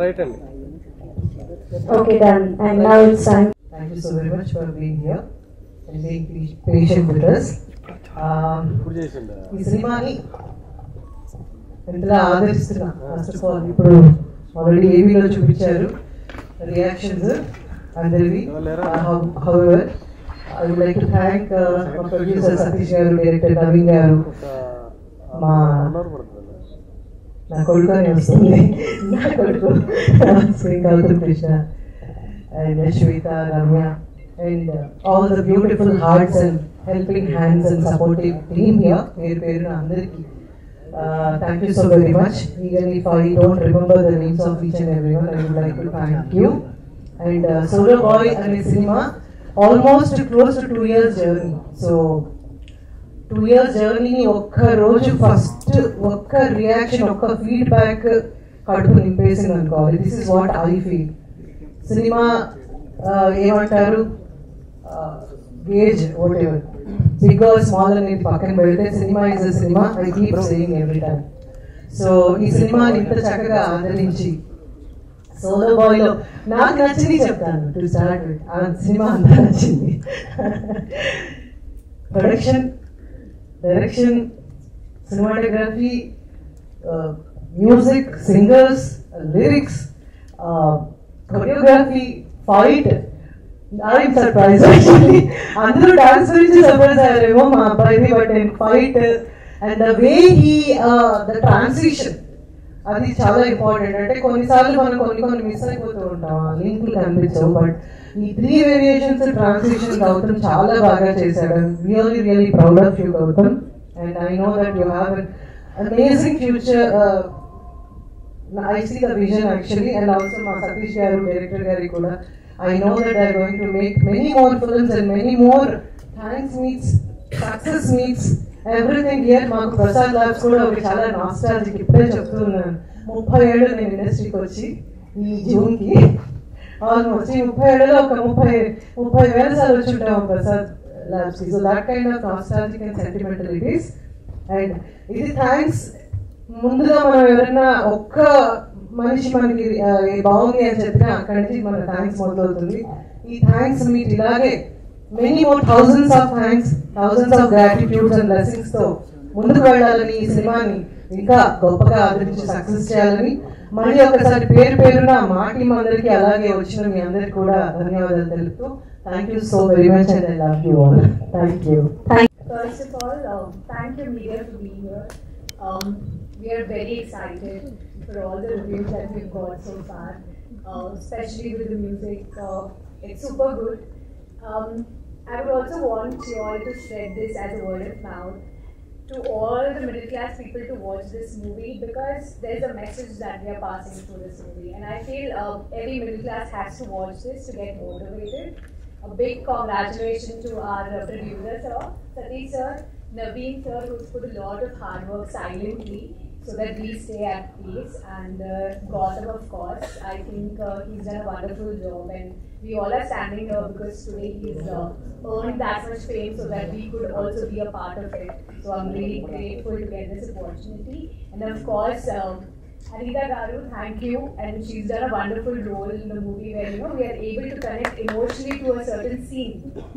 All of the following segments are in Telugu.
Right అండి. Okay, done. And now it's time. Thank you so very much for being here and being patient with us. ఈ సినిమాని ఎంతలా ఆదరిస్తున్నా ఫస్ట్ ఆఫ్ ఆల్ ఇప్పుడు ఆల్రెడీ ఏవీలో చూపించారు రియాక్షన్స్ అందరివి. However I would like to thank మా ప్రొడ్యూసర్ సతీష్ గారు, డైరెక్టర్ నవీన్ గారు, మా నా కొడుకు అని వస్తుంది నా కొడుకు Shri Gautham Krishna and Shweta, Ramya, and all the beautiful hearts and helping hands and supportive team here. Thank you so very much. Even if I don't remember the names of each and everyone, I would like to thank you. And Solo Boy and cinema, almost close to 2 years journey. So 2 years journey ni okka roju first okka reaction okka feedback kadupu nimpesindi anukovali. This is what I feel. Cinema ఏమంటారు gauge whatever big or small అనేది పక్కన పెడితే cinema is a cinema. I keep saying every time. So ఈ సినిమాని ఇంత చక్కగా ఆదరించి సోలో బాయ్ లో నాకు నచ్చింది చెప్తాను. టు స్టార్ట్ విత్ ఆ సినిమా అంతా నచ్చింది. Production, direction, cinematography, music, singers, lyrics, choreography, fight. I'm surprised actually. Andru dance gurinchi surprise ayaremo ma abbayi, but in fight and the way he the transition adi chaala important. Ante konni saarlu మనం కొన్ని మిస్ అయిపోతూ ఉంటాం, లింకులు కనిపించవు. బట్ ఈ 3 వేరియేషన్స్ ట్రాన్సిషన్ గౌతమ్ చాలా బాగా చేశాడు. Really proud of you, Gautam, and I know that you have an amazing future. I see the vision actually, and also my Satish garu, director garu kuda. I know that they are going to make many more films and many more thanks meets, success meets, everything here. Maaku Prasad Labs kuda oka chaala nostalgic. Ippude cheptunnanu 30 ఏళ్ళు నేను ఇండస్ట్రీకి వచ్చి ఈ జూన్ కి ఆల్మోస్ట్ 30 ఏళ్ళలో ఒక 30 వేల సార్లు వచ్చి ఉంటాము ప్రసాద్ ల్యాబ్స్ కి. So that kind of nostalgic and sentimental it is. And ఇది థ్యాంక్స్ ముందుగా మనం ఎవరైనా ఒక్క మనిషి మనకి బాగుంది అని చెప్పినా అక్కడి నుంచి మన థ్యాంక్స్ మొదలవుతుంది. ఈ థ్యాంక్స్ మీట్ ఇలాగే many more thousands of thanks, thousands of gratitudes and blessings తో ముందుకు వెళ్ళాలని, ఈ సినిమాని ఇంకా గొప్పగా ఆదరించి సక్సెస్ చేయాలని మళ్ళీ ఒకసారి పేరున మా టీం అందరికీ అలాగే వచ్చిన మీ అందరికి కూడా ధన్యవాదాలు తెలుపుతూ thank you so very much and I love you all. Thank you. First of all, thank you media for being here. We are very excited for all the reviews that we've got so far, especially with the music. It's super good. I would also want you all to spread this as a word of mouth to all the middle class people to watch this movie, because there's a message that we are passing through this movie, and I feel every middle class has to watch this to get motivated. A big congratulations to our producer sir, Satish sir, Naveen sir, who's put a lot of hard work silently so that we stay at peace, and Gautam, of course. I think he's done a wonderful job, and we all are standing here because today he's earned that much fame so that we could also be a part of it. So I'm really grateful to get this opportunity. And of course, Anita Garu, thank you, and she's done a wonderful role in the movie where, you know, we are able to connect emotionally to a certain scene.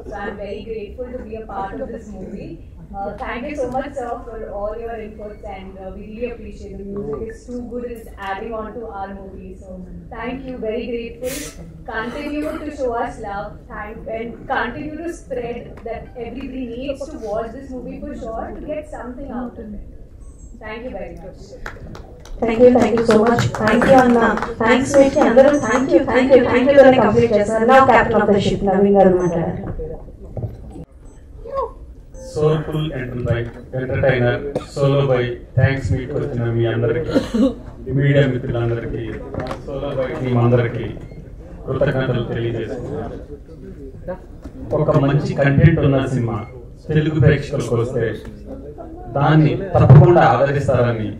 So I'm very grateful to be a part of this movie. Thank you so much, sir, for all your inputs, and we really appreciate the music. It's too good. It's adding on to our movie. So thank you. Very grateful. Continue to show us love. And continue to spread that everybody needs to watch this movie for sure to get something out of it. Thank you very much. Thank you so much. Thank you, Anna. Thanks, Miki. Andaru thank you tone complete chesaru. Now captain of the ship Naveen garu maatladare. Soulful entertainer Solo Boy, thanks me to వచ్చిన మీ అందరికి, మీడియా మిత్రులందరికీ, సోలో బాయ్ టీం అందరికీ కృతజ్ఞతలు తెలియజేస్తున్నాను. ఒక మంచి కంటెంట్ ఉన్న సినిమా తెలుగు ప్రేక్షకులకు వస్తే దాన్ని తప్పకుండా ఆదరిస్తారని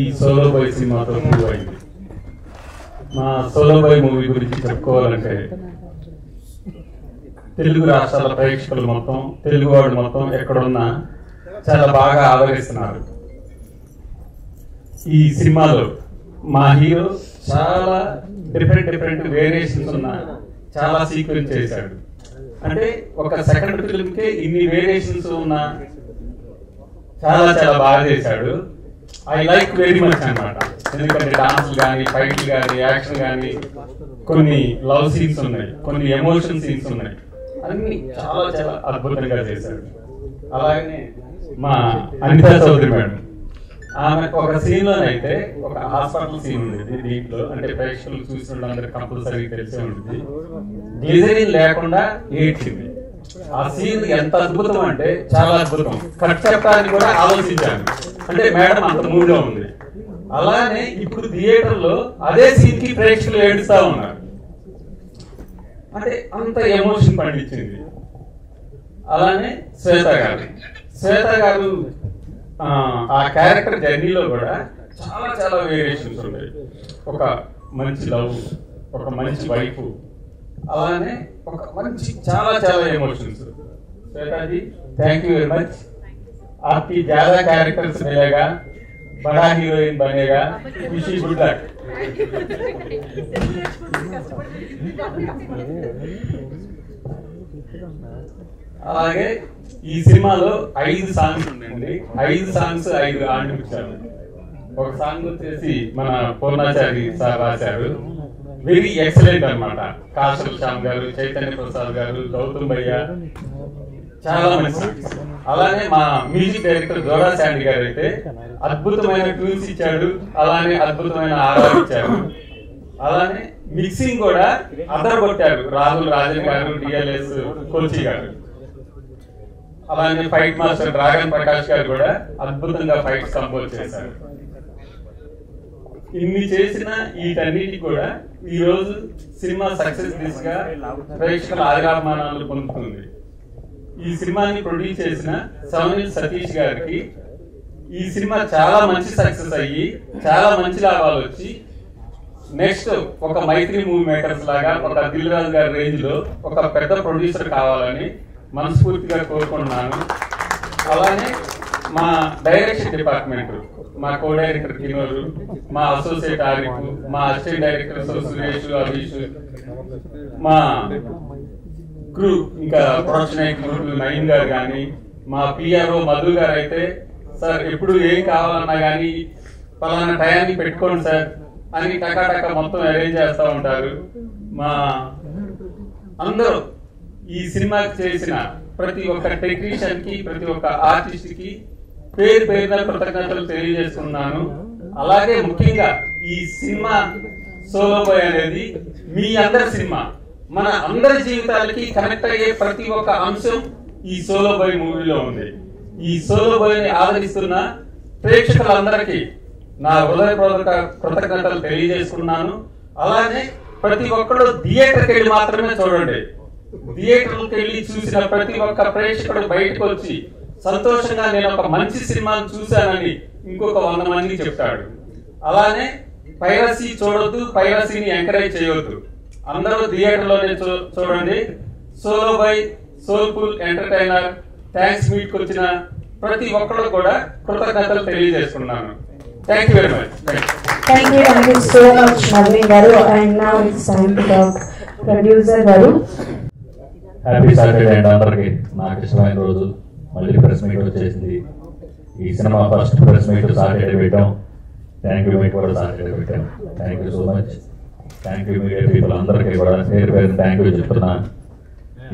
ఈ సోలో బాయ్ సినిమాతో ప్రూవ్ అయింది. మా సోలో బాయ్ మూవీ గురించి చెప్పుకోవాలంటే తెలుగు రాష్ట్రాల ప్రేక్షకులు మొత్తం, తెలుగు వాడు మొత్తం ఎక్కడున్నా చాలా బాగా ఆదరిస్తున్నారు. ఈ సినిమాలో మా హీరో చాలా డిఫరెంట్ వేరియేషన్స్ ఉన్న చాలా సీక్వెన్స్ చేశాడు. అంటే ఒక సెకండ్ ఫిల్మ్కే ఇన్ని వేరియేషన్స్ ఉన్న చాలా బాగా చేశాడు. ఐ లైక్ వెరీ మచ్ అన్నమాట. ఎందుకంటే డాన్స్ కానీ, ఫైట్ కానీ, యాక్షన్ కానీ, కొన్ని లవ్ సీన్స్ ఉన్నాయి, కొన్ని ఎమోషన్ సీన్స్ ఉన్నాయి, అన్ని చాలా అద్భుతంగా చేశాడు. అలాగే మా అనితా చౌదరి మేడం, ఆమె ఒక సీన్ లోనైతే ఒక హాస్పిటల్ సీన్ ఉంది దీంట్లో, అంటే ప్రేక్షకులు చూసిన అందరికి కంపల్సరీ తెలిసే ఉంటుంది. గ్లిజరిన్ లేకుండా ఏడ్చింది. ఆ సీన్ ఎంత అద్భుతం అంటే చాలా అద్భుతం. కట్ చెప్పడానికి కూడా ఆలోచించాను, అంటే మేడం అంత మూడ్ లో ఉంది. అలానే ఇప్పుడు థియేటర్ లో అదే సీన్ కి ప్రేక్షకులు ఏడుస్తా ఉన్నారు, అంటే అంత ఎమోషన్ పండించింది. అలానే శ్వేత గారు ఆ క్యారెక్టర్ జర్నీలో కూడా చాలా వేరియేషన్స్ ఉన్నాయి. ఒక మంచి లవ్, ఒక మంచి వైఫ్, అలానే ఒక మంచి చాలా ఎमोशंस। श्वेता जी थैंक यू वेरी मच। आपकी ज्यादा कैरेक्टर्स मिलेगा, बड़ा हीरोइन बनेगा, विश यू गुड लक। అలాగే ఈ సినిమాలో 5 సాంగ్స్ ఉన్నాయండి। 5 సాంగ్స్ 5 ఆడిపించారు। ఒక సాంగ్ వచ్చేసి మన పూర్ణాచారి సార్ రాశారు, వెరీ ఎక్సలెంట్ అన్నమాట। కాశల్ శ్యామ్ గారు, చైతన్య ప్రసాద్ గారు, గౌతమ్ భయ్య చాలా మంచి సాంగ్స్। అలానే మా మ్యూజిక్ డైరెక్టర్ జోడా శాండి గారు అయితే అద్భుతమైన ట్యూన్స్ ఇచ్చాడు, అలానే అద్భుతమైన ఆర్ఆర్ ఇచ్చారు। అలానే మిక్సింగ్ కూడా అదరగొట్టారు రాహుల్ రాజన్ గారు, డిఎల్ఎస్ కోచి గారు। అలానే ఫైట్ మాస్టర్ డ్రాగన్ ప్రకాష్ గారు కూడా అద్భుతంగా ఫైట్స్ కంపోజ్ చేశారు। ఇన్ని చేసిన వీటన్నిటికి కూడా ఈ రోజు సినిమా సక్సెస్ దిశగా ప్రేక్షకుల ఆదరాభిమానాలు పొందుతుంది। ఈ సినిమాని ప్రొడ్యూస్ చేసిన సౌనిల్ సతీష్ గారికి ఈ సినిమా చాలా మంచి సక్సెస్ అయ్యి చాలా మంచి లాభాలు వచ్చి నెక్స్ట్ ఒక మైత్రి మూవీ మేకర్స్ లాగా ఒక దిల్ రాజు గారి రేంజ్ లో ఒక పెద్ద ప్రొడ్యూసర్ కావాలని మనస్ఫూర్తిగా కోరుకుంటున్నాను। అలానే మా డైరెక్షన్ డిపార్ట్మెంట్, మా కో డైరెక్టర్ కినోరు, మా అసోసియేట్ ఆరిఫ్, మా అసిస్టెంట్ డైరెక్టర్ సురేష్, అభిష్, మా క్రూ, ఇంకా ప్రొడక్షన్ గ్రూప్ నయీన్ గారు కానీ, మా పిఆర్ఓ మధు గారు అయితే సార్ ఎప్పుడు ఏం కావాలన్నా కానీ పలానా టయాన్ని పెట్టుకోండి సార్ అని టకాటక మొత్తం అరేంజ్ చేస్తూ ఉంటారు। మా అందరూ ఈ సినిమాకి చేసిన ప్రతి ఒక్క టెక్నీషియన్ కి, ప్రతి ఒక్క ఆర్టిస్ట్ కి పేరు పేరున కృతజ్ఞతలు తెలియజేస్తున్నాను। అలాగే ముఖ్యంగా ఈ సినిమా సోలో బాయ్ అనేది మీ అందరి సినిమా, మన అందరి జీవితాలకి కనెక్ట్ అయ్యే ప్రతి ఒక్క అంశం ఈ సోలో బాయ్ మూవీలో ఉంది। ఈ సోలో బాయ్ ని ఆదరిస్తున్న ప్రేక్షకులందరికీ నా హృదయపూర్వక కృతజ్ఞతలు తెలియజేసుకున్నాను। అలానే ప్రతి ఒక్కరు థియేటర్కి వెళ్ళి మాత్రమే చూడండి। థియేటర్కి వెళ్ళి చూసిన ప్రతి ఒక్క ప్రేక్షకుడు బయటకు వచ్చి సంతోషంగా నేను ఒక మంచి సినిమాను చూశానని ఇంకొక 100 మందికి చెప్తాడు। అలానే పైరసీ చూడొద్దు, పైరసీని ఎంకరేజ్ చేయొద్దు, అందరూ థియేటర్లోనే చూడండి। Solo boy soulful entertainer thanks meet కు వచ్చిన ప్రతి ఒక్కరు కూడా కృతజ్ఞతలు తెలియజేసుకున్నాను। Thank you very much. Thank you so much, Naveen garu. And now it's time to talk producer garu. Happy Saturday and అందరికి నాకు ఇష్టమైన రోజు మళ్ళీ ప్రెస్ మీట్ వచ్చేసింది। ఈ cinema first press meet Saturday పెట్టాం, థ్యాంక్ యూ మీట్ కూడా సాటర్డే పెట్టాం। Thank you so much, thank you media people అందరికీ కూడా పేరు థ్యాంక్ యూ చెప్తున్నా।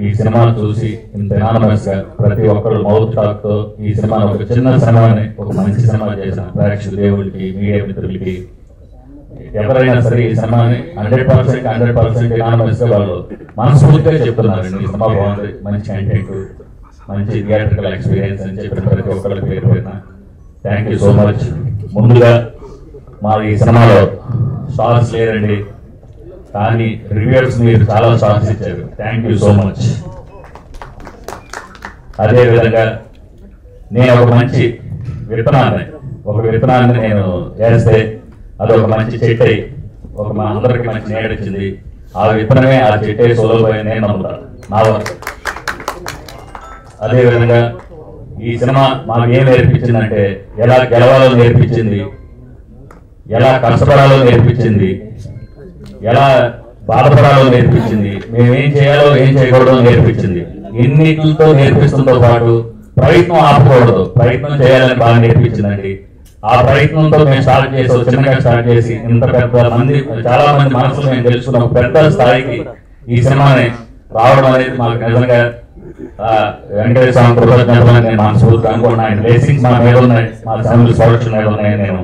ఈ సినిమా చూసి ఇంత ఎనానమస్ గా ప్రతి ఒక్కరు మౌత్ టాక్ తో ఈ సినిమాను ఒక చిన్న సినిమాని ఒక మంచి సినిమా చేసిన ప్రేక్షకుల దేవుడికి, మీడియా మిత్రులకి, ఎవరైనా సరే ఈ సినిమాని 100% ఎనానమస్ గా వాళ్ళు మనస్ఫూర్తిగా చెప్తున్నారు, ఈ సినిమా బాగుంది, మంచి కంటెంట్, మంచి థియేటర్కల్ ఎక్స్పీరియన్స్ అని చెప్పిన ప్రతి ఒక్కరికి పేరు పెట్టిన థ్యాంక్ యూ సో మచ్। ముందుగా మా ఈ సినిమాలో స్టార్స్ లేరండి, కానీ రివ్యూర్స్ మీరు చాలా స్టార్స్ ఇచ్చారు, థ్యాంక్ యూ సో మచ్। అదేవిధంగా నేను ఒక మంచి విత్తనాన్ని నేను వేస్తే అది ఒక మంచి చెట్టు అయి మా అందరికి మంచి నేడిచ్చింది, ఆ విత్తనమే ఆ చెట్టే సోలో బాయ్ నేను నమ్ముతాను నా వరకు। అదేవిధంగా ఈ సినిమా మాకు ఏం నేర్పించిందంటే ఎలా గెలవాలో నేర్పించింది, ఎలా కష్టపడాలో నేర్పించింది, ఎలా బాధపడాలో నేర్పించింది, మేమేం చేయాలో ఏం చేయకూడదో నేర్పించింది. ఎన్నిటితో నేర్పిస్తుందో పాటు ప్రయత్నం ఆపకూడదు, ప్రయత్నం చేయాలని బాగా నేర్పించిందండి. ఆ ప్రయత్నంతో మేము స్టార్ట్ చేసి చిన్నగా స్టార్ట్ చేసి ఇంత పెద్ద మంది చాలా మంది మనసులు మేము తెలుసుకున్న పెద్ద స్థాయికి ఈ సినిమాని రావడం అనేది మాకు నిజంగా వెంకటేశ్వర స్వామి కృతజ్ఞతలు నేను మనస్ఫూర్తిగా అనుకుంటున్నాను. ఆయన బ్లెస్సింగ్స్ మా మీద ఉన్నాయి, మా ఫ్యామిలీ ప్రొడక్షన్ మీద ఉన్నాయని నేను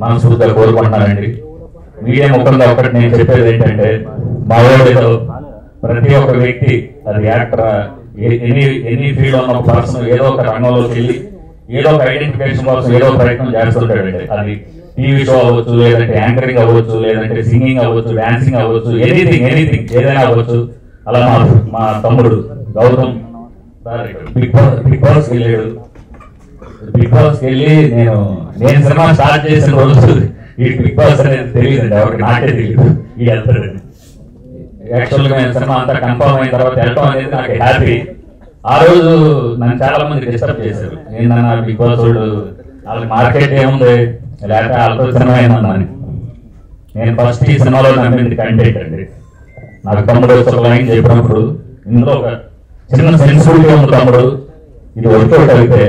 మనస్ఫూర్తిగా కోరుకుంటున్నానండి. మీడియా ముఖ్యంగా ఒకటి నేను చెప్పేది ఏంటంటే, మా ఊళ్ళో ప్రతి ఒక్క వ్యక్తి, అది యాక్టర్, ఎనీ ఫీల్డ్ ఉన్న ఒక పర్సన్ ఏదో ఒక రంగంలోకి వెళ్ళి ఏదో ఒక ఐడెంటిఫికేషన్ కోసం ఏదో ప్రయత్నం చేస్తుంటాడండి. అది టీవీ షో అవ్వచ్చు, లేదంటే యాంకరింగ్ అవ్వచ్చు, లేదంటే సింగింగ్ అవ్వచ్చు, డాన్సింగ్ అవ్వచ్చు, ఎనీథింగ్ ఏదైనా అవ్వచ్చు. అలా మా తమ్ముడు గౌతమ్ బిగ్ బాస్ వెళ్ళాడు. బిగ్ బాస్ వెళ్ళి నేను సినిమా స్టార్ట్ చేసిన రోజు ఈ బిగ్ బాస్ అనేది తెలియదండి, ఎవరికి నాకే తెలియదు ఈ వెళ్తాడని. యాక్చువల్ గా నేను సినిమా అంతా కన్ఫర్మ్ అయిన తర్వాత వెళ్ళటం అనేది నాకు హ్యాపీ. ఆ రోజు నన్ను చాలా మంది డిస్టర్బ్ చేశారు, ఏంటన్నా బిగ్ బాస్ వాళ్ళు వాళ్ళకి మార్కెట్ ఏముంది, లేకపోతే వాళ్ళతో సినిమా ఏమన్నాను. నేను ఫస్ట్ ఈ సినిమాలో నమ్మింది కంటెంట్ అండి. నాకు తమ్ముడు ఒక లైన్ చెప్పినప్పుడు ఇందులో ఒక చిన్న సెన్సిటివిటీ ఉంది, తమ్ముడు ఇది వర్కౌట్ అయితే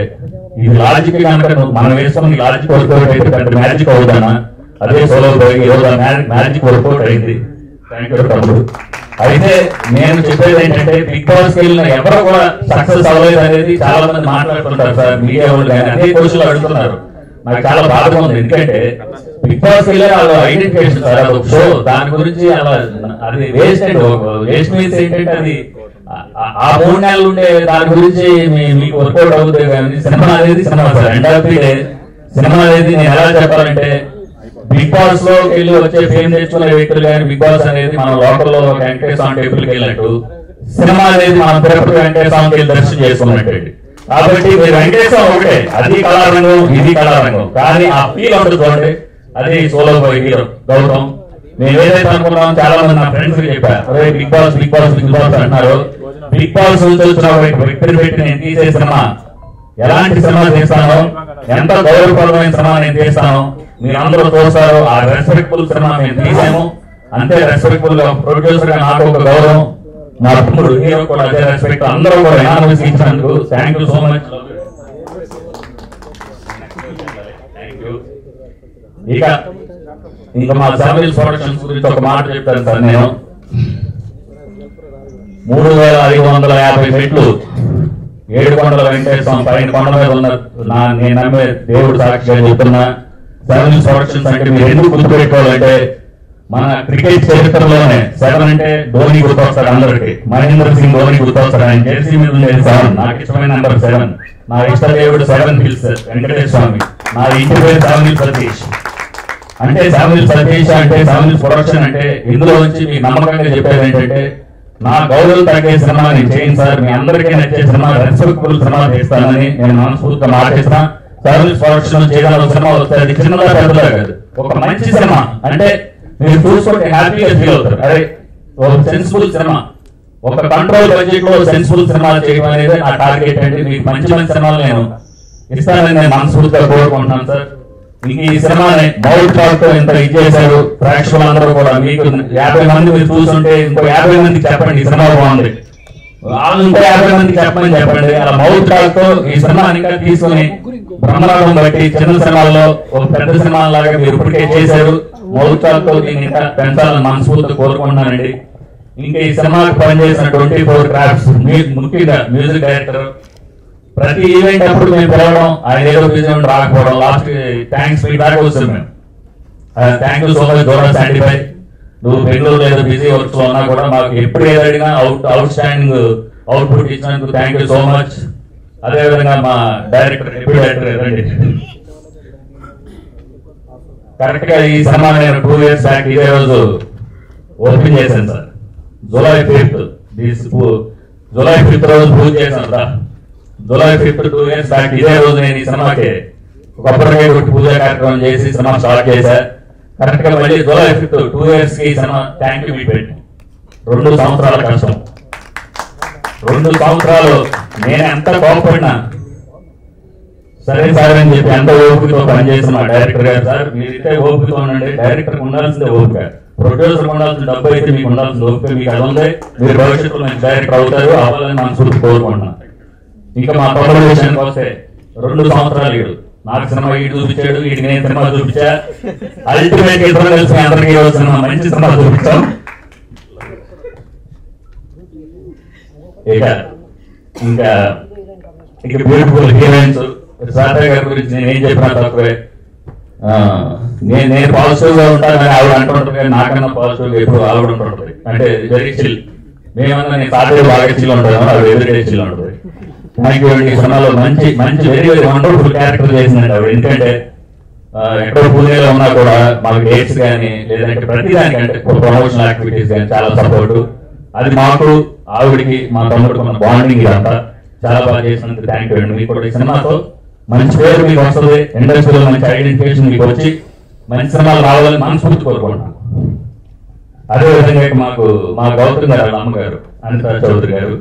ఇది లాజిక్ కనుక మనం వేసుకుని లాజిక్ వర్కౌట్ అయితే పెద్ద మ్యాజిక్ అవుతానా, అదే సోలో ఈరోజు మ్యాజిక్ వర్కౌట్ అయింది. థ్యాంక్ యూ తమ్ముడు. అయితే నేను చెప్పేది ఏంటంటే, బిగ్ బాస్ వెళ్ళిన ఎవరు కూడా సక్సెస్ అవ్వలేదు అనేది చాలా మంది మాట్లాడుతుంటారు సార్, మీడియా వాళ్ళు కానీ అదే కోర్సులు అడుగుతున్నారు. నాకు చాలా బాధగా ఉంది, ఎందుకంటే బిగ్ బాస్ వెళ్ళి వాళ్ళు ఐడెంటిఫికేషన్ సార్, అది ఒక షో, దాని గురించి అది వేస్ట్ అండి. వేస్ట్ మీన్స్ ఏంటంటే అది ఆ 3 నెలలు ఉండే దాని గురించి మీకు వర్కౌట్ అవుతుంది. కానీ సినిమా అనేది cinema sir, end of the day cinema అనేది నేను ఎలా చెప్పాలంటే, బిగ్ బాస్ లో వెళ్ళి వచ్చే ఫేమ్ తెచ్చుకునే వ్యక్తులు కానీ బిగ్ బాస్ అనేది మన లోకల్లో వెంకటేశ్వర స్వామి టెంపుల్కి వెళ్ళినట్టు, సినిమా అనేది మనం తిరుపతి వెంకటేశ్వర స్వామికి వెళ్ళి దర్శనం చేసుకున్నట్టు. కాబట్టి మీరు వెంకటేశ్వర ఒకటే, అది కళారంగం ఇది కళారంగం, కానీ ఆ ఫీల్ ఉంటుంది చూడండి, అది సోలో హీరో గౌతమ్. మేము ఏదైతే అనుకున్నాం, చాలా మంది నా ఫ్రెండ్స్ చెప్పారు, అదే Bigg Boss Bigg Boss Bigg Boss అంటున్నారు. బిగ్ బాస్ నుంచి వచ్చిన వ్యక్తిని పెట్టి నేను తీసే సినిమా ఎలాంటి సినిమా తీస్తానో, ఎంత గౌరవప్రదమైన సినిమా నేను తీస్తానో మీరు అందరూ చూస్తారు. ఆ రెస్పెక్ట్ఫుల్ సినిమా మేము తీసాము, అంతే రెస్పెక్ట్ఫుల్ గా ప్రొడ్యూసర్ గా నాకు ఒక గౌరవం, నా తమ్ముడు హీరో కూడా అదే రెస్పెక్ట్, అందరూ కూడా ఎనామస్ ఇచ్చినందుకు థ్యాంక్ యూ సో మచ్. ఇంకా మా ఫ్యామిలీ ప్రొడక్షన్స్ గురించి ఒక మాట చెప్తాను సార్. నేను 3550 మెట్లు ఏడుకొండల వెంకటేశ్వర పైన కొండ మీద ఉన్న నేను నమ్మే దేవుడు సాక్షిగా చెప్తున్నా, ఫ్యామిలీ ప్రొడక్షన్స్ అంటే మీరు ఎందుకు గుర్తుపెట్టుకోవాలంటే, మన క్రికెట్ చరిత్రలోనే 7 అంటే ధోని గుర్తొస్తాడు అందరికి, మహేంద్ర సింగ్ ధోని గుర్తొస్తాడు. ఆయన జెర్సీ మీద ఉండేది 7, నాకు ఇష్టమైన నెంబర్ 7. నా ఇష్ట దేవుడు 7 హిల్స్ వెంకటేశ్వర స్వామి. నా ఇంటి పేరు ఫ్యామిలీ సతీష్. అంటే ఫ్యామిలీ సతీష్ అంటే ఫ్యామిలీ ప్రొడక్షన్ అంటే ఇందులో నుంచి మీ నమ్మకంగా చెప్పేది ఏంటంటే, నా గౌరవం తగ్గే సినిమా నేను చేయను సార్, మీ అందరికీ నచ్చే సినిమా రెస్పెక్ట్ఫుల్ సినిమా చేస్తానని నేను మనస్ఫూర్తిగా మాటిస్తున్నా. ఫ్యామిలీ ప్రొడక్షన్ చేయడానికి సినిమా వస్తే అది చిన్నదా పెద్దదా కాదు, ఒక మంచి సినిమా అంటే మీరు చూసుకుంటే హ్యాపీగా ఫీల్ అవుతారు. అదే ఒక సెన్సిబుల్ సినిమా, ఒక కంట్రోల్ బడ్జెట్ లో సెన్సిబుల్ సినిమాలు చేయడం అనేది నా టార్గెట్ అండి. మీకు మంచి మంచి సినిమాలు నేను ఇస్తానని నేను మనస్ఫూర్తిగా కోరుకుంటున్నాను సార్. మీకు ఈ సినిమాని మౌత్ టాక్ తో ఇంత ఇచ్చేశారు ప్రేక్షకులందరూ కూడా. మీకు 50 మంది మీరు చూస్తుంటే ఇంకో 50 మందికి చెప్పండి ఈ సినిమా బాగుంది, వాళ్ళు ఇంకో 50 మందికి చెప్పండి. అలా మౌత్ టాక్ తో ఈ సినిమాని ఇంకా తీసుకుని బ్రహ్మరాగం బట్టి చిన్న సినిమాల్లో ఒక పెద్ద సినిమా లాగా మీరు ఇప్పటికే చేశారు. మౌత్ టాక్ తో దీన్ని ఇంకా పెంచాలని మనస్ఫూర్తిగా కోరుకుంటున్నానండి. ఇంకా ఈ సినిమాకి పనిచేసిన 24 క్రాఫ్ట్స్, ముఖ్యంగా మ్యూజిక్ డైరెక్టర్, ప్రతి ఈవెంట్ అప్పుడు మేము పిలవడం, ఆయన ఏదో బిజీ ఉండి రాకపోవడం, లాస్ట్ థ్యాంక్స్ ఫీడ్బ్యాక్ వస్తుంది. మేము థ్యాంక్ యూ సో మచ్ గౌరవ సాటిఫై. నువ్వు బెంగళూరు ఏదో బిజీ వర్క్స్ లో ఉన్నా కూడా మాకు ఎప్పుడు ఏదైనా అవుట్ స్టాండింగ్ అవుట్పుట్ ఇచ్చినందుకు థ్యాంక్ యూ సో మచ్. అదేవిధంగా మా డైరెక్టర్ డిప్యూటీ డైరెక్టర్ కరెక్ట్ గా ఈ సినిమా నేను 2 years బ్యాక్ ఇదే రోజు ఓపెన్ చేశాను sir. July 5th July 5th రోజు పూజ చేశాను sir. July 5th 2 years back ఇదే రోజు నేను ఈ సినిమాకి కొబ్బరికాయ కొట్టి పూజా కార్యక్రమం చేసి సినిమా స్టార్ట్ చేశా. కరెక్ట్ గా మళ్ళీ జూలై 5th 2 years కి సినిమా థ్యాంక్ యూ మీ పెట్టి 2 సంవత్సరాల కష్టం. 2 సంవత్సరాలు నేను ఎంత కోపడినా సరే సార్ అని చెప్పి ఎంత ఓపికతో పనిచేసిన మా డైరెక్టర్ గారు, సార్ మీరైతే ఓపికతో ఉండండి, డైరెక్టర్ ఉండాల్సిందే ఓపిక, ప్రొడ్యూసర్ ఉండాల్సిన డబ్బు అయితే మీకు ఉండాల్సిన ఓపిక, మీకు అది ఉంది, మీరు భవిష్యత్తులో మంచి డైరెక్టర్ అవుతారు, అవ్వాలని మనస్ఫూర్తి కోరుకుంటున్నాను. ఇంకా మా తొమ్మిది విషయానికి వస్తే 2 సంవత్సరాలు వీడు నాకు సినిమా వీడు చూపించాడు, వీడికి నేను సినిమా చూపించా, అల్టిమేట్ ఇద్దరు కలిసి అందరికీ సినిమా మంచి సినిమా చూపించాం. ఇంకా బ్యూటిఫుల్ హీరోయిన్స్ సారథి గారి గురించి నేను ఏం చెప్పినా తక్కువే. నేను పాజిటివ్ గా ఉంటానని ఆవిడ అంటుంటది, కానీ నాకన్నా పాజిటివ్ ఎప్పుడు ఆవిడ ఉంటుంటది. అంటే వెరీ చిల్, మేమన్నా నేను సారథి బాగా చిల్ ఉంటాను, ఆవిడ ఎదురుడే చిల్ ఉంటుంది. థ్యాంక్ యూ అండి. ఈ సినిమాలో మంచి మంచి వెరీ వెరీ వండర్ఫుల్ క్యారెక్టర్ చేసిందండి ఆవిడ. ఎందుకంటే ఎక్కడో పూణేలో ఉన్నా కూడా మాకు డేట్స్ కానీ లేదంటే ప్రతిదానికి అంటే ప్రమోషనల్ యాక్టివిటీస్ కానీ చాలా సపోర్టు. అది మాకు ఆవిడికి మా తమ్ముడికి ఉన్న బాండింగ్ ఇదంతా చాలా బాగా చేసినందుకు థ్యాంక్ యూ అండి. మీకు కూడా ఈ సినిమాతో మంచి పేరు మీకు వస్తుంది, ఇండస్ట్రీలో మంచి ఐడెంటిఫికేషన్ మీకు వచ్చి మంచి సినిమాలు రావాలని మనస్ఫూర్తి కోరుకుంటున్నాను. అదేవిధంగా మాకు మా గౌతమ్ గారు వాళ్ళ అమ్మగారు అనితా చౌదరి గారు,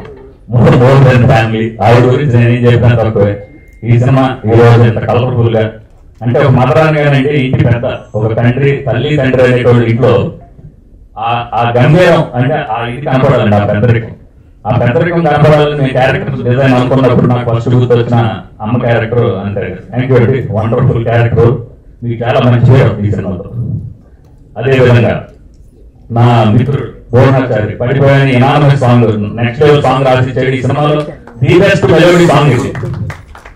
మోర్ దెన్ ఫ్యామిలీ, ఆవిడ గురించి నేను ఏం చెప్పినా తక్కువే. ఈ సినిమా ఈ రోజు ఇంత కలర్ఫుల్ గా, అంటే ఒక మదరాని గారంటే ఇంటి పెద్ద, ఒక తండ్రి తల్లి తండ్రి అనేటువంటి ఇంట్లో ఆ గంభీరం అంటే ఆ ఇది కనపడాలండి, ఆ పెద్దరికం. ఆ పెద్దరికం కనపడాలని నేను క్యారెక్టర్ డిజైన్ అనుకున్నప్పుడు నాకు ఫస్ట్ గుర్తు వచ్చిన అమ్మ క్యారెక్టర్ అంతే. థ్యాంక్ యూ అండి, వండర్ఫుల్ క్యారెక్టర్, మీకు చాలా మంచి పేరు ఈ సినిమాతో. అదేవిధంగా నా మిత్రుడు పూర్ణాచారి పడిపోయిన ఇనానమస్ సాంగ్, నెక్స్ట్ లెవెల్ సాంగ్ రాసిచ్చాడు. ఈ సినిమాలో ది బెస్ట్ మెలోడీ సాంగ్ ఇది.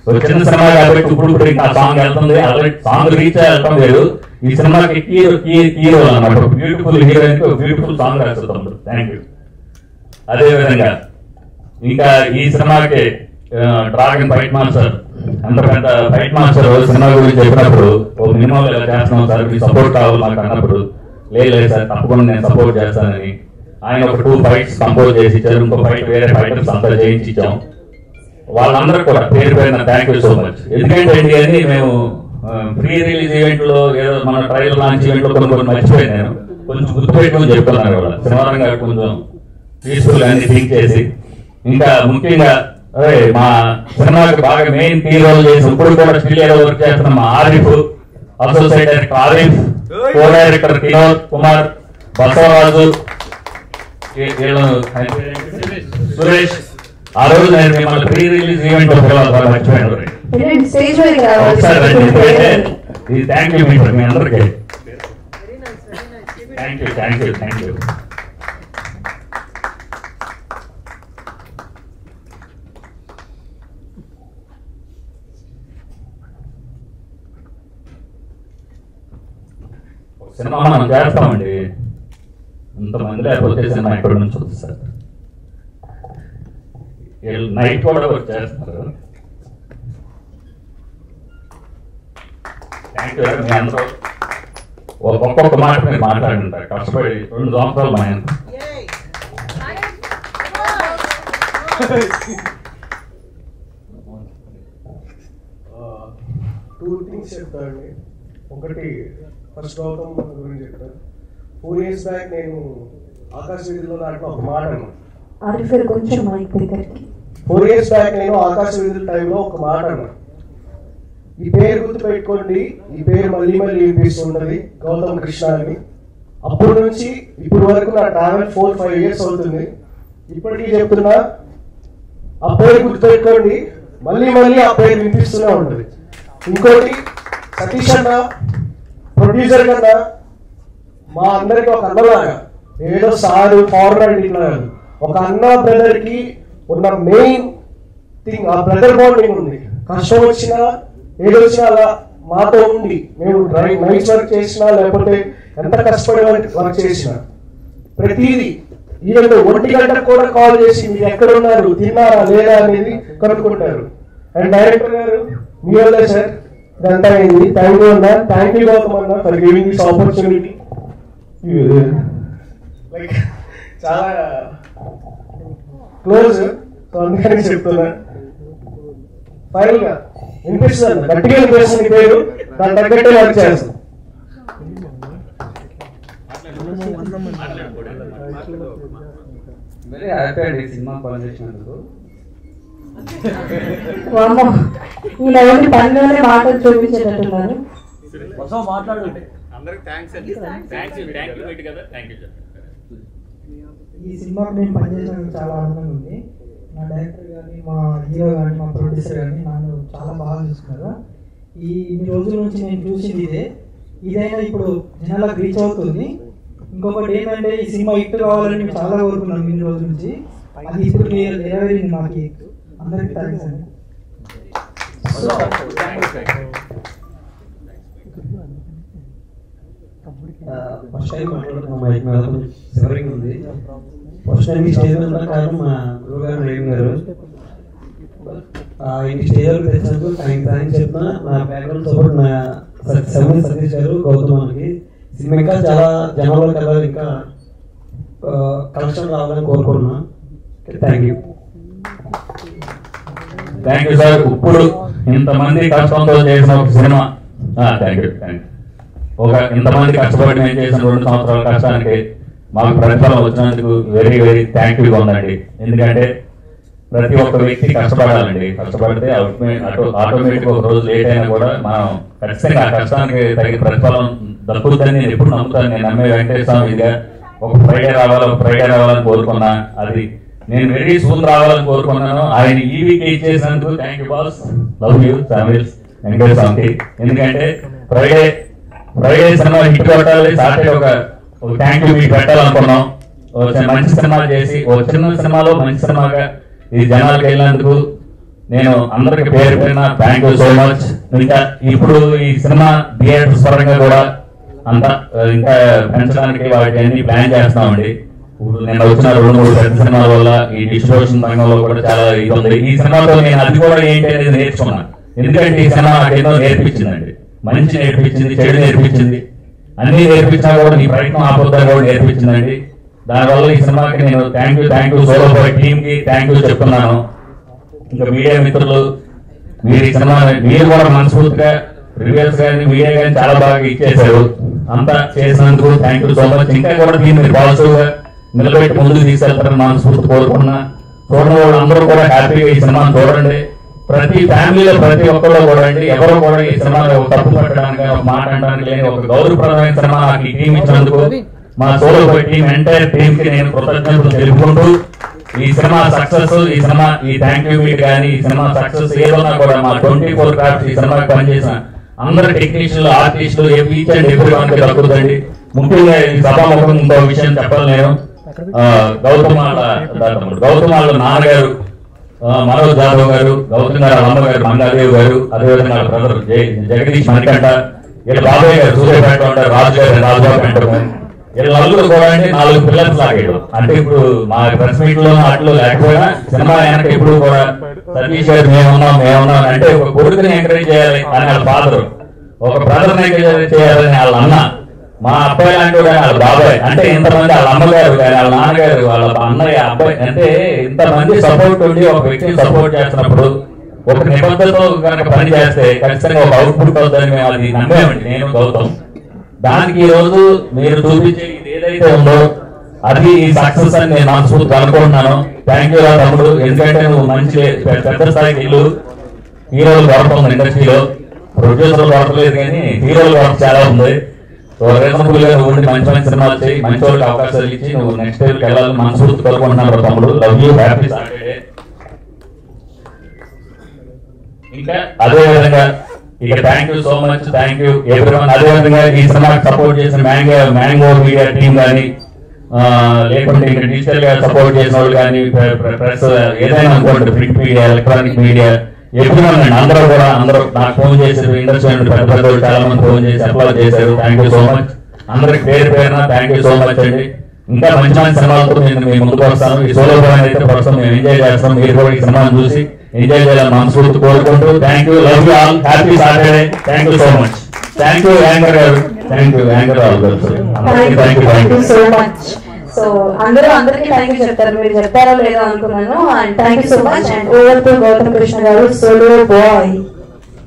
సో చిన్న సినిమా కాబట్టి ఇప్పుడు ఇంకా సాంగ్ వెళ్తుంది, ఆల్రెడీ సాంగ్ రీచ్ వెళ్తాం లేదు. ఈ సినిమాకి హీరో అన్నమాట, బ్యూటిఫుల్ హీరోయిన్ బ్యూటిఫుల్ సాంగ్ రాస్తాం. Thank you. అదేవిధంగా ఇంకా ఈ సినిమాకి డ్రాగన్ ఫైట్ మాస్టర్, అంత పెద్ద ఫైట్ మాస్టర్ సినిమా గురించి చెప్పినప్పుడు ఓ మినిమం ఇలా చేస్తున్నాం సార్, మీ సపోర్ట్ కావాలి మాకు అన్నప్పుడు, లేదు సార్ తప్పకుండా నేను సపోర్ట్ చేస్తానని ఆయన ఒక 2 ఫైట్స్ కంపోజ్ చేసి ఇచ్చారు. ఇంకో ఫైట్ వేరే ఫైటర్స్ అంతా చేయించి ఇచ్చాం. వాళ్ళందరూ కూడా పేరు పేరున థ్యాంక్ యూ సో మచ్. ఎందుకంటే అని మేము ప్రీ రిలీజ్ ఈవెంట్ లో ఏదో మన ట్రైలర్ లాంచ్ ఈవెంట్ లో కొన్ని మర్చిపోయాను, నేను కొంచెం గుర్తుపెట్టుకుని చెప్తున్నాను కూడా. శనివారం గారు కొంచెం పీస్ఫుల్ అన్ని థింక్ చేసి, ఇంకా ముఖ్యంగా మా సినిమాకి బాగా మెయిన్ కీ రోల్ చేసి ఇప్పుడు కూడా స్టిల్ ఏదో వర్క్ చేస్తున్న మా Arif, associate director Arif, co director Vinod Kumar, Basavaraju, Suresh. ఆ రోజు నేను మిమ్మల్ని ప్రీ రిలీజ్ ఈవెంట్ లో మర్చిపోయాను. థ్యాంక్ యూ మీ అందరికీ, thank you thank you thank you. Cinema మనం చేస్తామండి, ఇంతమంది లేకపోతే సినిమా ఎక్కడి నుంచి వస్తుంది సార్. నైట్ కూడా వర్క్ చేస్తున్నారు. Thank you. మీ అందరూ ఒక్కొక్క మాట మీరు మాట్లాడుంటారు, కష్టపడి 2 సంవత్సరాలు మా ఆయన. 2 things చెప్తానండి. ఒకటి ఫస్ట్ గౌతమ్ మన గురించి చెప్తాను. 4 years బ్యాక్ నేను ఆకాశ వీధిలో దాంట్లో ఒక మాట అన్నాను. 4 years బ్యాక్ నేను ఆకాశ వీధుల టైంలో ఒక మాట అన్నాను. ఈ పేరు గుర్తు పెట్టుకోండి, ఈ పేరు మళ్ళీ మళ్ళీ వినిపిస్తుంటది, గౌతమ్ కృష్ణ అని. అప్పటి నుంచి ఇప్పుడు వరకు నా ట్రావెల్ 4-5 years అవుతుంది. ఇప్పటికీ చెప్తున్నా, ఆ పేరు గుర్తు పెట్టుకోండి, మళ్ళీ మళ్ళీ ఆ పేరు వినిపిస్తూనే ఉంటుంది. ఇంకోటి, సతీష్ అన్న ప్రొడ్యూసర్ కన్నా మా అందరికి ఒక అన్నలాగా, ఏదో సారు ఫార్వర్డ్ ఇట్లా ఒక అన్న బ్రదర్ కి ఉన్న మెయిన్ థింగ్ ఆ బ్రదర్ బాండింగ్ ఉంది. కష్టం వచ్చినా ఏదో వచ్చినా అలా మాతో ఉండి, మేము నైట్స్ వర్క్ చేసినా లేకపోతే ఎంత కష్టపడే వర్క్ చేసినా ప్రతిదీ ఈవెన్ 1 గంటకు కూడా కాల్ చేసి మీరు ఎక్కడ ఉన్నారు, తిన్నారా లేదా అనేది కనుక్కుంటారు. అండ్ డైరెక్టర్ గారు మీ వల్లే సార్ ఇదంతా అయింది. థ్యాంక్ యూ అన్న, థ్యాంక్ యూ గౌతమ్ అన్న for giving this opportunity. Like చాలా క్లోజ్, సో అందుకని చెప్తున్నా. ఫైనల్ గా వినిపిస్తుంది, గట్టిగా వినిపిస్తుంది పేరు, దాని తగ్గట్టే వర్క్ చేస్తాం. వెరీ హ్యాపీ అండి సినిమా పనిచేసినందుకు. ఈయన ఓన్లీ పనిలోనే మాటలు చూపించేటట్టున్నారు. ఈ సినిమాకి నేను పనిచేసినందుకు చాలా ఆనందంగా ఉంది. మా డైరెక్టర్ కానీ, మా హీరో కానీ, మా ప్రొడ్యూసర్ కానీ నన్ను చాలా బాగా చూసుకున్నారు. ఇన్ని రోజుల నుంచి నేను చూసింది ఇదైనా ఇప్పుడు జనాలకు రీచ్ అవుతుంది. ఇంకొకటి ఏంటంటే ఈ సినిమా హిట్ కావాలని మేము చాలా కోరుకున్నాం ఇన్ని రోజుల నుంచి. అది ఇప్పుడు నెరవేరింది మాకు. అందరికీ థ్యాంక్స్ అండి. ఫస్ట్ టైం మాట్లాడుతున్నాం, మైక్ మీద సివరింగ్ ఉంది. ఫస్ట్ టైం ఈ స్టేజ్ మీద కారణం మా గురువు గారు రేవంత్ గారు. ఈ స్టేజ్ వరకు తెచ్చినందుకు థ్యాంక్స్ చెప్తున్నా. నా బ్యాక్గ్రౌండ్ సపోర్ట్ నా సతీష్ గారు, గౌతమానికి. సినిమా ఇంకా చాలా జనాల్లో కదా ఇంకా కలెక్షన్ రావాలని కోరుకుంటున్నా. Thank you. Thank you sir. ఇప్పుడు ఇంతమంది కష్టంతో చేసిన ఒక సినిమా, థ్యాంక్ యూ ఇంతమంది కష్టపడి మేము చేసిన 2 సంవత్సరాల కష్టానికి మాకు ప్రతిఫలం వచ్చినందుకు వెరీ వెరీ థ్యాంక్ యూ ఉందండి. ఎందుకంటే ప్రతి ఒక్క వ్యక్తి కష్టపడాలండి. కష్టపడితే ఆటోమేటిక్ ఒక రోజు లేట్ అయినా కూడా మనం ఖచ్చితంగా ఆ కష్టానికి తగిన ప్రతిఫలం దక్కుతుందని నేను ఎప్పుడు నమ్ముతాను. నేను నమ్మే వెంకటేశ్వర స్వామిగా ఒక ఫ్రైడే రావాలని కోరుకున్నా. అది నేను వెరీ సూన్ రావాలని కోరుకున్నాను. ఆయన ఈ వీక్ ఇచ్చేసినందుకు thank you boss. Love you families Venkateswara స్వామికి. ఎందుకంటే ఫ్రైడే సినిమా హిట్ కొట్టాలి. సాటర్డే ఒక థ్యాంక్ యూ మీకు పెట్టాలనుకున్నాం. మంచి సినిమా చేసి ఒక చిన్న సినిమాలో మంచి సినిమాగా ఈ జనాలకు వెళ్ళినందుకు నేను అందరికి పేరున థ్యాంక్ యూ సో మచ్. ఇంకా ఇప్పుడు ఈ సినిమా థియేటర్స్ పరంగా కూడా అంతా ఇంకా పెంచడానికి వాటి అన్ని ప్లాన్ చేస్తున్నామండి. ఇప్పుడు నేను వచ్చిన 2-3 పెద్ద సినిమాల వల్ల ఈ డిస్ట్రిబ్యూషన్ రంగంలో కూడా చాలా ఇది ఉంది. ఈ సినిమాతో నేను అది కూడా ఏంటి అనేది నేర్చుకున్నాను. ఎందుకంటే ఈ సినిమా నాకు ఎన్నో నేర్పించిందండి. మంచి నేర్పించింది, చెడు నేర్పించింది, అన్ని నేర్పించినా కూడా నీ ప్రయత్నం ఆపొద్దని కూడా నేర్పించిందండి. దానివల్ల ఈ సినిమాకి నేను thank you Solo Boy team కి థ్యాంక్ యూ చెప్తున్నాను. ఇంకా మీడియా మిత్రులు, మీరు ఈ సినిమా మీరు కూడా మనస్ఫూర్తిగా రివ్యూస్ కానీ మీడియా కానీ చాలా బాగా ఇచ్చేశారు. అంతా చేసినందుకు థ్యాంక్ యూ సో మచ్. ఇంకా కూడా దీన్ని మీరు పాజిటివ్ గా నిలబెట్టి ముందుకు తీసుకెళ్తారని మనస్ఫూర్తి కోరుకున్నా. చూడని వాళ్ళు అందరూ కూడా హ్యాపీగా ఈ సినిమాను చూడండి. ప్రతి ఫ్యామిలీలో ప్రతి ఒక్కరు కూడా అండి, ఎవరు కూడా ఈ సినిమా తప్పు పట్టడానికి, ఒక మాట అనడానికి లేని ఒక గౌరవప్రదమైన సినిమా నాకు ఈ టీం ఇచ్చినందుకు మా సోలో టీం ఎంటైర్ టీం కి నేను కృతజ్ఞతలు తెలుపుకుంటూ ఈ సినిమా సక్సెస్, ఈ థ్యాంక్ యూ మీట్ కానీ ఈ సినిమా సక్సెస్ ఏదన్నా కూడా మా 24 క్రాఫ్ట్స్ ఈ సినిమాకి పనిచేసిన అందరు టెక్నీషియన్లు, ఆర్టిస్టులు ఈచ్ అండ్ ఎవ్రీ వన్ కి దక్కుతుంది. ముఖ్యంగా ఈ సభాముఖం ఇంకో విషయం చెప్పాలి నేను. గౌతమ్ వాళ్ళ నాన్నగారు మనోజ్ జాదవ్ గారు, గౌతమ్ గారు అమ్మగారు మంగాదేవి గారు, అదేవిధంగా బ్రదర్ జగదీష్ మణికంఠ, వీళ్ళ బాబాయ్ గారు సూర్యపేట ఉంటారు, రాజు గారు రాజుబాబు అంటారు. వీళ్ళ నలుగురు కూడా అండి 4 పిల్లర్స్ లాగాడు. అంటే ఇప్పుడు మా ప్రెస్ మీట్ లో అట్లు లేకపోయినా సినిమా వెనక ఇప్పుడు కూడా సతీష్ గారు మేమున్నాం అంటే ఒక కొడుకుని ఎంకరేజ్ చేయాలి అని వాళ్ళ ఫాదర్, ఒక బ్రదర్ని ఎంకరేజ్ చేయాలని వాళ్ళ అన్న, మా అబ్బాయి లాంటి వాళ్ళ బాబాయ్, అంటే ఇంతమంది వాళ్ళ అమ్మగారు కానీ వాళ్ళ నాన్నగారు వాళ్ళ అన్నయ్య అబ్బాయి, అంటే ఇంతమంది సపోర్ట్ ఉండి ఒక వ్యక్తిని సపోర్ట్ చేస్తున్నప్పుడు ఒక నిబద్ధతతో కనుక పని చేస్తే ఖచ్చితంగా ఒక అవుట్పుట్ అవుతుందని మేము అది నమ్మేమండి నేను గౌతమ్. దానికి ఈ రోజు మీరు చూపించే ఇది ఏదైతే ఉందో అది సక్సెస్ అని నేను మనస్ఫూర్తి అనుకుంటున్నాను. థ్యాంక్ యూ రా తమ్ముడు. ఎందుకంటే నువ్వు మంచి పెద్ద స్థాయికి ఇల్లు హీరోలు కొరత ఉంది ఇండస్ట్రీలో, ప్రొడ్యూసర్లు కొరతలేదు కానీ హీరోలు కొరత చాలా ఉంది. రీజనబుల్ గా నువ్వు మంచి సినిమాలు చేయి, మంచి వాళ్ళకి అవకాశాలు ఇచ్చి నువ్వు నెక్స్ట్ లెవెల్కి వెళ్ళాలని మనస్ఫూర్తి కోరుకుంటున్నాను తమ్ముడు. Love you, happy Saturday. ఇంకా అదే విధంగా ఇక thank you so much, thank you everyone. అదే విధంగా ఈ సినిమాకి సపోర్ట్ చేసిన మ్యాంగో మీడియా టీం కానీ, లేకుంటే ఇంకా డిజిటల్ గా సపోర్ట్ చేసిన వాళ్ళు కానీ, ప్రెస్ ఏదైనా అనుకోండి, print media, electronic media, everyone అండి. అందరూ నాకు ఫోన్ చేశారు. ఇండస్ట్రీ పెద్ద వాళ్ళు చాలా మంది ఫోన్ చేసి అప్లోడ్ చేశారు. Thank you so much. అందరికి పేరున థ్యాంక్ యూ సో మచ్ అండి. ఇంకా మంచి సినిమాలతో నేను మీ ముందుకు వస్తాను. ఈ సోలో బాయ్ అయితే ప్రస్తుతం మేము ఎంజాయ్ చేస్తాం. మీరు కూడా ఈ సినిమాను చూసి ఎంజాయ్ చేయాలని మనస్ఫూర్తి కోరుకుంటూ thank you, love you all, happy Saturday. Thank you so much. Thank you anchor garu, thank you anchor all garu, thank you so much. So అందరికీ థ్యాంక్ యూ చెప్తారు, మీరు చెప్తారో లేదో అనుకున్నాను. And thank you so much. And over to Gautham Krishna garu, Solo Boy.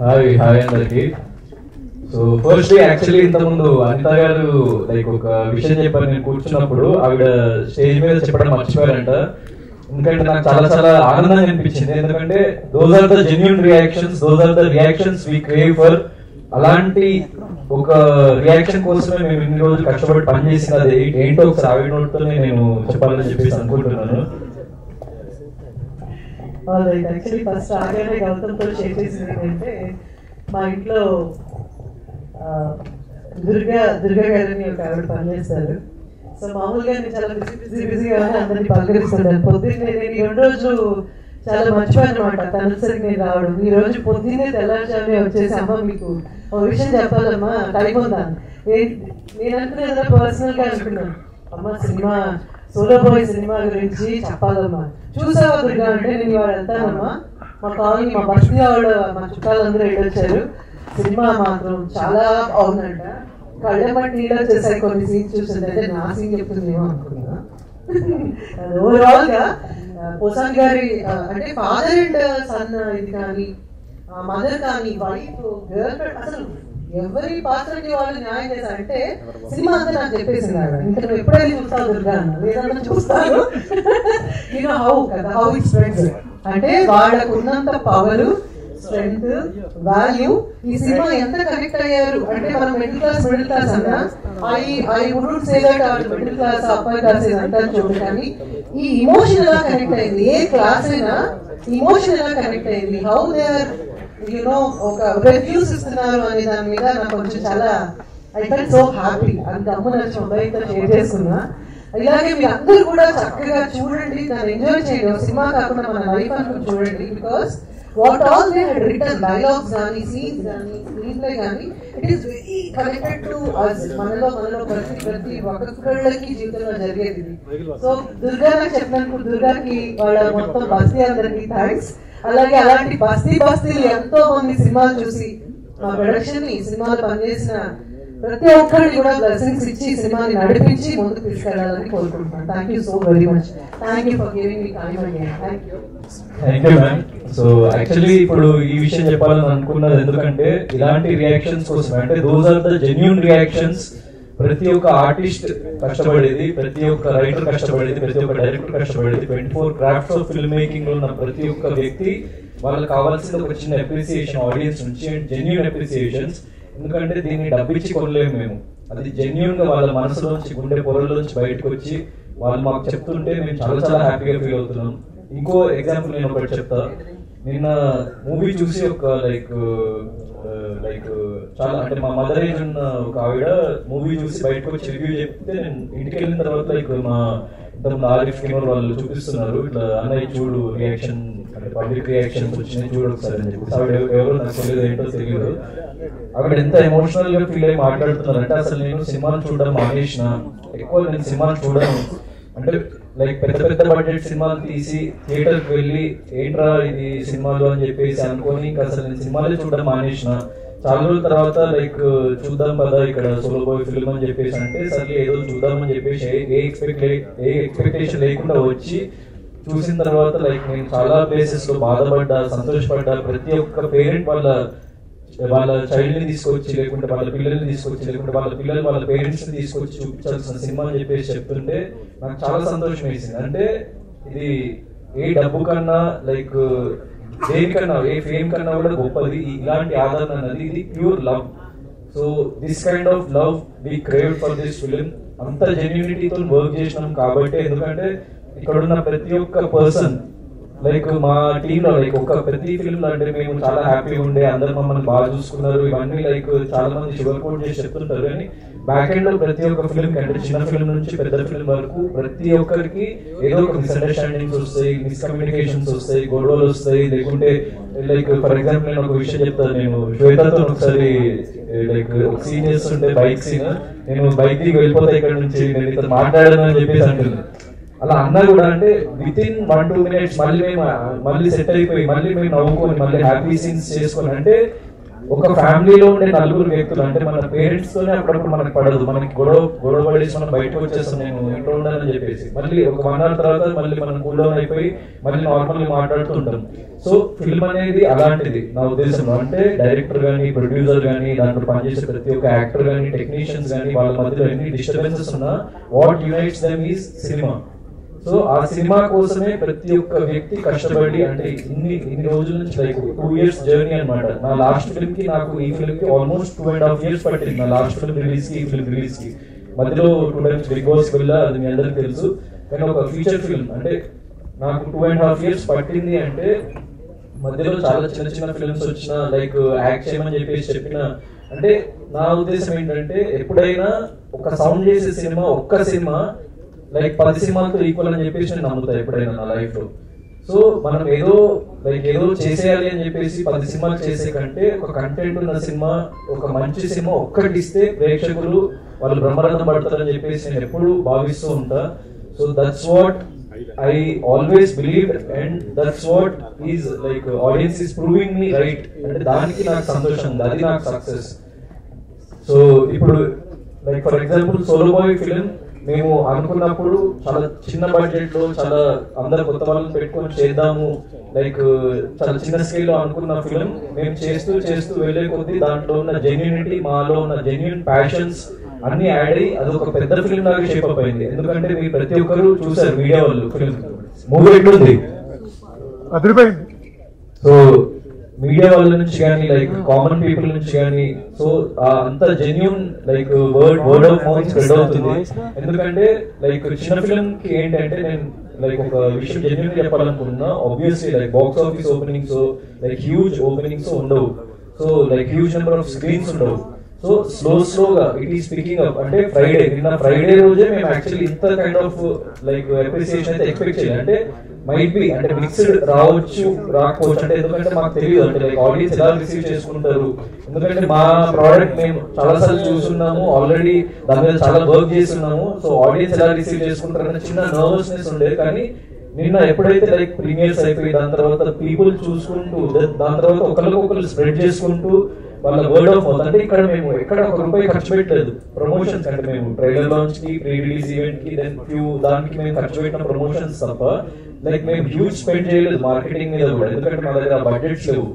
Hi అందరికి. సో ఫస్ట్ యాక్చువల్లీ ఇంతకుముందు అనిత గారు లైక్ ఒక విషయం చెప్పారు. నేను కూర్చున్నప్పుడు ఆవిడ స్టేజ్ మీద చెప్పడం మర్చిపోయారంట. ఎందుకంటే నాకు చాలా చాలా ఆనందంగా అనిపించింది. ఎందుకంటే those are the genuine reactions, those are the reactions we crave for. అలాంటి ఒక రియాక్షన్ కోసమే మేము ఇన్ని రోజులు కష్టపడి పనిచేసింది. అది ఏంటో ఒకసారి ఆవిడ నోట్తోనే నేను చెప్పాలని చెప్పేసి అనుకుంటున్నాను. యాక్చువల్లీ ఫస్ట్ ఆగానే గౌతమ్తో షేర్ చేసింది ఏంటంటే, మా ఇంట్లో దుర్గా గారిని ఒక ఆవిడ పనిచేస్తారు. సో మామూలుగా నేను చాలా బిజీగా అందరినీ పలకరిస్తుంటాను. పొద్దున్నే నేను ఈ 2 రోజులు చాలా మర్చిపోయాను అనమాట తనసరికి నేను రావడం. ఈ రోజు పొద్దున్నే తెల్లారుజామునే వచ్చేసి, అమ్మ మీకు ఒక విషయం చెప్పాలమ్మా, టైం ఉందా? నేను అనుకునేదా పర్సనల్ గా అనుకున్నాను, అమ్మ సినిమా సోలో బాయ్ సినిమా గురించి చెప్పాలమ్మా. చూసావా దుర్గా అంటే, నేను ఇవాళ వెళ్తానమ్మా, మా కాలనీ మా బస్తీ వాళ్ళు మా చుట్టాలందరూ వెళ్ళొచ్చారు, సినిమా మాత్రం చాలా బాగుందంట, కళ్ళెమ్మటి నీళ్ళు వచ్చేసాయి కొన్ని సీన్స్ చూసిందంటే. నా సీన్ చెప్తుందేమో అనుకున్నా. ఓవరాల్ గా పోసాన్ గారి అంటే ఫాదర్ అండ్ సన్ ఇది కానీ, మదర్ కానీ, వైఫ్, గర్ల్ ఫ్రెండ్, అసలు ఎవరి పాత్రకి వాళ్ళు న్యాయం చేశారంటే సినిమా అంతా నాకు చెప్పేసింది. ఇంకా నువ్వు ఎప్పుడైనా చూస్తావు దుర్గా అన్న, లేదన్నా చూస్తాను. నేను హౌ కదా, హౌ ఇట్ స్ప్రెడ్స్ అంటే వాళ్ళకు ఉన్నంత పవర్, స్ట్రెంగ్త్, వాల్యూ ఈ సినిమా ఎంత కనెక్ట్ అయ్యారు అంటే, మనం మిడిల్ క్లాస్ అన్నా I would say that middle class upper class అంతా చూడు, కానీ ఈ ఇమోషన్ ఎలా కనెక్ట్ అయింది, ఏ క్లాస్ అయినా ఇమోషన్ ఎలా కనెక్ట్ అయింది, హౌ దే ఆర్ యూనో ఒక రివ్యూస్ ఇస్తున్నారు అనే దాని మీద నాకు కొంచెం చాలా ఐ ఫెల్ట్ సో హ్యాపీ. అది గమ్మున మొబైల్తో షేర్ చేసుకున్నా. ఇలాగే మీరు అందరూ కూడా చక్కగా చూడండి, దాన్ని ఎంజాయ్ చేయండి. సినిమా కాకుండా మన లైఫ్ అనుకుని చూడండి. Because what all they had written, dialogues gaani, scenes gaani, screenplay gaani, it is very connected to us. మనలో ప్రతి ఒక్కళ్ళకి జీవితంలో జరిగేది. సో దుర్గా నాకు చెప్పినందుకు దుర్గాకి వాళ్ళ మొత్తం బస్తీ అందరికి థ్యాంక్స్. అలాగే అలాంటి బస్తీలు ఎంతో మంది సినిమాలు చూసి మా ప్రొడక్షన్ ని సినిమాలు పనిచేసిన ప్రతి ఒక్కరిని కూడా బ్లెస్సింగ్స్ ఇచ్చి సినిమాని నడిపించి ముందుకు తీసుకెళ్లాలని కోరుకుంటున్నాను. Thank you so very much. Thank you for giving me time again. Thank you ma'am. So actually ఇప్పుడు ఈ విషయం చెప్పాలని అనుకున్నది ఎందుకంటే, ఇలాంటి రియాక్షన్స్ కోసం అంటే those are the genuine reactions. ప్రతి ఒక్క ఆర్టిస్ట్ కష్టపడేది, ప్రతి ఒక్క రైటర్ కష్టపడేది, ప్రతి ఒక్క డైరెక్టర్ కష్టపడేది, 24 క్రాఫ్ట్స్ ఆఫ్ ఫిల్మ్ మేకింగ్ లో ఉన్న ప్రతి ఒక్క వ్యక్తి వాళ్ళకి కావాల్సిన ఒక చిన్న అప్రిసియేషన్ ఆడియన్స్ నుంచి, జెన్యూన్ అప్రిసియేషన్స్. ఎందుకంటే దీన్ని డబ్బిచ్చి కొనలేము మేము. అది జెన్యూన్ గా వాళ్ళ మనసులోంచి, గుండె పొరలోంచి బయటకు వచ్చి వాళ్ళు మాకు చెప్తుంటే మేము చాలా చాలా హ్యాపీగా ఫీల్ అవుతున్నాం. ఇంకో ఎగ్జాంపుల్ నేను ఒకటి చెప్తా. నిన్న మూవీ చూసి ఒక లైక్ చాలా అంటే మా మదర్ ఏజ్ ఉన్న ఒక ఆవిడ మూవీ చూసి బయటకు వచ్చి రివ్యూ చెప్తే, నేను ఇంటికి వెళ్ళిన తర్వాత లైక్ మా ఇంతకుముందు ఆరిఫ్ కిమర్ వాళ్ళు చూపిస్తున్నారు, ఇట్లా అన్నయ్య చూడు రియాక్షన్ అంటే పబ్లిక్ రియాక్షన్స్ వచ్చినాయి చూడు ఒకసారి అని చెప్పి. ఆవిడ ఎవరో నాకు తెలియదు, ఏంటో తెలియదు. ఆవిడ ఎంత ఎమోషనల్ గా ఫీల్ అయ్యి మాట్లాడుతున్నారు అంటే, అసలు నేను సినిమాలు చూడడం మానేసిన, ఎక్కువ నేను సినిమాలు చూడను అంటే లైక్ పెద్ద బడ్జెట్ సినిమాలు తీసి థియేటర్ కి వెళ్ళి ఏంట్రా ఇది సినిమాలు అని చెప్పేసి అనుకోని ఇంకా అసలు నేను సినిమాలే చూడడం మానేసిన. చాలా రోజుల తర్వాత లైక్ చూద్దాం కదా ఇక్కడ సోలో బాయ్ ఫిల్మ్ అని చెప్పేసి అంటే, సరే ఏదో చూద్దామని చెప్పేసి ఏ ఎక్స్పెక్టేషన్ లేకుండా వచ్చి చూసిన తర్వాత లైక్ నేను చాలా ప్లేసెస్ లో బాధపడ్డా, సంతోషపడ్డా. ప్రతి ఒక్క పేరెంట్ వాళ్ళ చైల్డ్ ని తీసుకొచ్చి, లేకుంటే వాళ్ళ పిల్లల్ని తీసుకొచ్చి, లేకుంటే వాళ్ళ పిల్లలు వాళ్ళ పేరెంట్స్ ని తీసుకొచ్చి చూపించాల్సిన సినిమా అని చెప్పేసి చెప్తుంటే నాకు చాలా సంతోషం వేసింది. అంటే ఇది ఏ డబ్బు కన్నా లైక్ దేనికన్నా, ఏ ఫేమ్ కన్నా కూడా గొప్పది ఇలాంటి ఆదరణ అన్నది. ఇది pure love. So this kind of love we crave for this film. అంత జెన్యూనిటీతో వర్క్ చేసినాం కాబట్టి, ఎందుకంటే ఇక్కడ ఉన్న ప్రతి ఒక్క పర్సన్ లైక్ మా టీమ్ లో లైక్ ఒక ప్రతి ఫిల్మ్ అంటే మేము చాలా హ్యాపీగా ఉండే, అందరు మమ్మల్ని బాగా చూసుకున్నారు, ఇవన్నీ లైక్ చాలా మంది షుగర్ కోట్ చేసి చెప్తుంటారు. కానీ బ్యాక్ ఎండ్ లో ప్రతి ఒక్క ఫిల్మ్ అంటే చిన్న ఫిల్మ్ నుంచి పెద్ద ఫిల్మ్ వరకు ప్రతి ఒక్కరికి ఏదో ఒక మిస్అండర్స్టాండింగ్స్ వస్తాయి, మిస్కమ్యూనికేషన్స్ వస్తాయి, గొడవలు వస్తాయి. లేకుంటే లైక్ ఫర్ ఎగ్జాంపుల్ నేను ఒక విషయం చెప్తాను. నేను శ్వేతతో ఒకసారి లైక్ సీన్ చేస్తుంటే బైక్ సీన్, నేను బైక్ దిగి వెళ్ళిపోతా ఇక్కడ నుంచి, నేను ఇతను మాట్లాడాను అని చెప్పేసి అంటున్నాను. అలా అన్నా కూడా అంటే విత్ ఇన్ 1-2 minutes మళ్ళీ సెట్ అయిపోయి మళ్ళీ మేము నవ్వుకొని మళ్ళీ హ్యాపీ సీన్స్ చేసుకొని, అంటే ఒక ఫ్యామిలీలో ఉండే 4 వ్యక్తులు అంటే మన పేరెంట్స్ తోనే అప్పుడప్పుడు మనకు పడదు, మనకి గొడవ పడేసి మనం బయటకు వచ్చేస్తాం నేను ఇంట్లో ఉండాలని చెప్పేసి, మళ్ళీ ఒక 1 hour తర్వాత మళ్ళీ మనం కూల్ డౌన్ అయిపోయి మళ్ళీ నార్మల్ గా మాట్లాడుతూ ఉంటాం. సో ఫిల్మ్ అనేది అలాంటిది నా ఉద్దేశంలో. అంటే డైరెక్టర్ గానీ, ప్రొడ్యూసర్ గానీ, దాంట్లో పనిచేసే ప్రతి ఒక్క యాక్టర్ గానీ, టెక్నీషియన్స్ గానీ, వాళ్ళ మధ్యలో ఎన్ని డిస్టర్బెన్సెస్ ఉన్నా what unites them is cinema. So ఆ సినిమా కోసమే ప్రతి ఒక్క వ్యక్తి కష్టపడి, అంటే ఇన్ని రోజుల నుంచి లైక్ 2 years జర్నీ అనమాట. నా లాస్ట్ ఫిల్మ్ కి నాకు ఈ ఫిల్మ్ కి ఆల్మోస్ట్ 2.5 years పట్టింది. నా లాస్ట్ ఫిల్మ్ రిలీజ్ కి ఈ ఫిల్మ్ రిలీజ్ కి మధ్యలో 2 times బిగ్ బాస్ వెళ్ళా, అది మీ అందరికి తెలుసు. కానీ ఒక ఫీచర్ ఫిల్మ్ అంటే నాకు 2.5 years పట్టింది అంటే మధ్యలో చాలా చిన్న ఫిల్మ్స్ వచ్చిన లైక్ యాక్ట్ చేయమని చెప్పిన, అంటే నా ఉద్దేశం ఏంటంటే ఎప్పుడైనా ఒక సౌండ్ చేసే సినిమా, ఒక్క సినిమా లైక్ 10 సినిమాలతో ఈక్వల్ అని చెప్పేసి నేను నమ్ముతా ఎప్పుడైనా నా లైఫ్ లో. సో మనం ఏదో చేసేయాలి అని చెప్పేసి 10 సినిమాలు చేసే కంటే ఒక కంటెంట్ ఉన్న సినిమా, ఒక మంచి సినిమా ఒక్కటి ఇస్తే ప్రేక్షకులు వాళ్ళు బ్రహ్మరథం పడతారని చెప్పేసి నేను ఎప్పుడు భావిస్తూ ఉంటా. So that's what I always believed, and that's what is like audience is proving me right. అంటే దానికి నాకు సంతోషం ఉంది, అది నాకు సక్సెస్. సో ఇప్పుడు like for example Solo Boy film మేము అనుకున్నప్పుడు చాలా చిన్న బడ్జెట్ లో చాలా అందరు కొత్త వాళ్ళని పెట్టుకొని చేద్దాము, లైక్ చాలా చిన్న స్కేల్ లో అనుకున్న ఫిలిం మేము చేస్తూ వెళ్ళే కొద్దీ దాంట్లో ఉన్న జెన్యూనిటీ, మాలో ఉన్న జెన్యూన్ ప్యాషన్స్ అన్ని యాడ్ అయ్యి అదొక పెద్ద ఫిల్మ్ లాగా షేప్ అప్ అయింది. ఎందుకంటే మీరు ప్రతి ఒక్కరు చూసారు మీడియా వాళ్ళు ఫిల్మ్ మూవీ ఎట్లుంది. సో మీడియా వాళ్ళ నుంచి కానీ లైక్ కామన్ పీపుల్ నుంచి కానీ సో అంత genuine like word of mouth spread అవుతుంది. ఎందుకంటే లైక్ చిన్న ఫిల్మ్ కి ఏంటంటే నేను లైక్ ఒక విషయం జెన్యూన్ చెప్పాలనుకుంటున్నా. Obviously like box office openings like huge openings ఉండవు, so like huge number of screens ఉండవు. సో స్లోగా ఇట్ ఈస్ పికింగ్ అప్. అంటే నిన్న ఫ్రైడే రోజే మేము యాక్చువల్లీ ఇంత కైండ్ ఆఫ్ లైక్ అప్రిసియేషన్ అయితే ఎక్స్పెక్ట్ చేయాలి. అంటే మైట్ బి అంటే మిక్స్డ్ రావచ్చు రాకపోవచ్చు, అంటే ఎందుకంటే మాకు తెలియదు అంటే లైక్ ఆడియన్స్ ఎలా రిసీవ్ చేసుకుంటారు. ఎందుకంటే మా ప్రోడక్ట్ మేము చాలా సార్లు చూస్తున్నాము, ఆల్రెడీ దాని మీద చాలా వర్క్ చేస్తున్నాము. సో ఆడియన్స్ ఎలా రిసీవ్ చేసుకుంటారనే చిన్న నర్వస్నెస్ ఉండేది. కానీ నిన్న ఎప్పుడైతే లైక్ ప్రీమియర్స్ అయిపోయి దాని తర్వాత పీపుల్ చూసుకుంటూ దాని తర్వాత ఒకరికొకరు స్ప్రెడ్ చేసుకుంటూ వాళ్ళ వర్డ్ ఆఫ్ మౌత్, అంటే ఇక్కడ మేము ఎక్కడ ₹1 ఖర్చు పెట్టలేదు ప్రమోషన్స్. అంటే మేము ట్రైలర్ లాంచ్ కి, ప్రీ రిలీజ్ ఈవెంట్ కి, దెన్ దానికి మేము ఖర్చు పెట్టిన ప్రమోషన్స్ తప్ప లైక్ మేము హ్యూజ్ స్పెండ్ చేయలేదు మార్కెటింగ్ మీద కూడా, ఎందుకంటే మా దగ్గర బడ్జెట్స్ లేవు.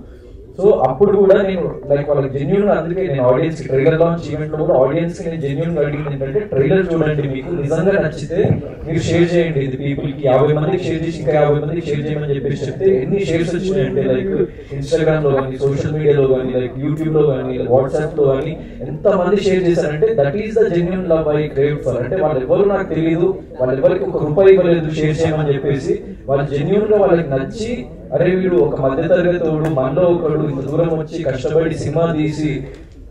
సో అప్పుడు కూడా నేను లైక్ వాళ్ళకి జెన్యూన్, అందుకే నేను ఆడియన్స్ ట్రైలర్ లాంచ్ ఈవెంట్ లో కూడా ఆడియన్స్ కి నేను జెన్యూన్ అడిగింది ఏంటంటే ట్రైలర్ చూడండి, మీకు నిజంగా నచ్చితే మీరు షేర్ చేయండి ఇది పీపుల్ కి, 50 మందికి షేర్ చేసి ఇంకా 50 మందికి షేర్ చేయమని చెప్పేసి చెప్తే ఎన్ని షేర్స్ వచ్చినాయంటే లైక్ ఇన్స్టాగ్రామ్ లో కానీ, సోషల్ మీడియాలో కానీ, లైక్ యూట్యూబ్ లో కానీ, వాట్సాప్ లో కానీ ఎంత మంది షేర్ చేశారంటే that is the genuine love I crave for. అంటే వాళ్ళు ఎవరు నాకు తెలియదు, వాళ్ళు ఎవరికి ₹1 ఇవ్వలేదు షేర్ చేయమని చెప్పేసి, వాళ్ళు జెన్యూన్ గా వాళ్ళకి నచ్చి అరే వీడు ఒక మధ్య తరగతోడు మనలో ఒకడు ఇంత దూరం వచ్చి కష్టపడి సినిమా తీసి